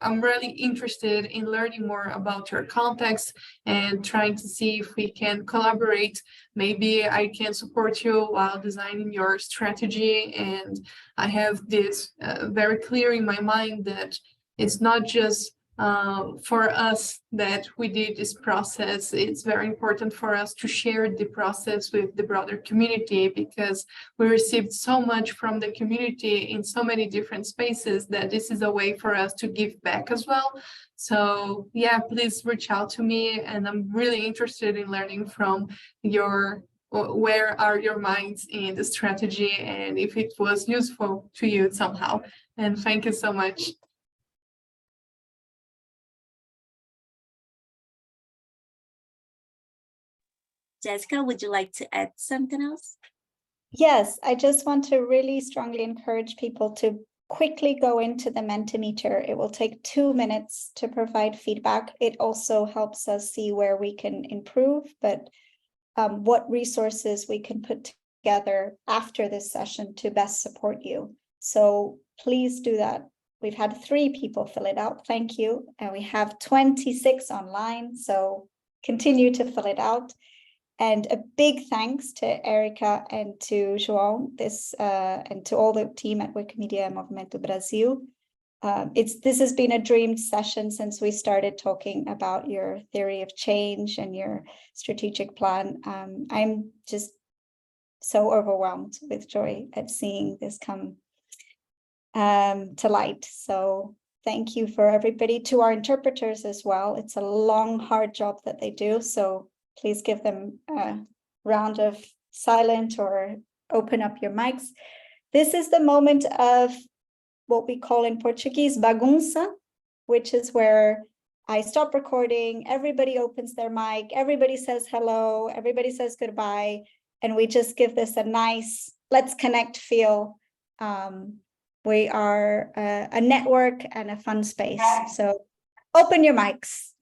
I'm really interested in learning more about your context and trying to see if we can collaborate. Maybe I can support you while designing your strategy. And I have this very clear in my mind that it's not just for us that we did this process. It's very important for us to share the process with the broader community, because we received so much from the community in so many different spaces that this is a way for us to give back as well. So yeah, please reach out to me, and I'm really interested in learning from where are your minds in the strategy and if it was useful to you somehow. And thank you so much. Jessica, would you like to add something else? Yes, I just want to really strongly encourage people to quickly go into the Mentimeter. It will take 2 minutes to provide feedback. It also helps us see where we can improve, but what resources we can put together after this session to best support you. So please do that. We've had 3 people fill it out. Thank you. And we have 26 online. So continue to fill it out. And a big thanks to Erika and to João, and to all the team at Wikimedia Movimento Brasil. This has been a dream session since we started talking about your theory of change and your strategic plan. I'm just so overwhelmed with joy at seeing this come to light. So thank you for everybody, to our interpreters as well. It's a long, hard job that they do. So please give them a round of silence or open up your mics. This is the moment of what we call in Portuguese bagunça, which is where I stop recording, everybody opens their mic, everybody says hello, everybody says goodbye, and we just give this a nice, let's connect feel. We are a network and a fun space. So open your mics.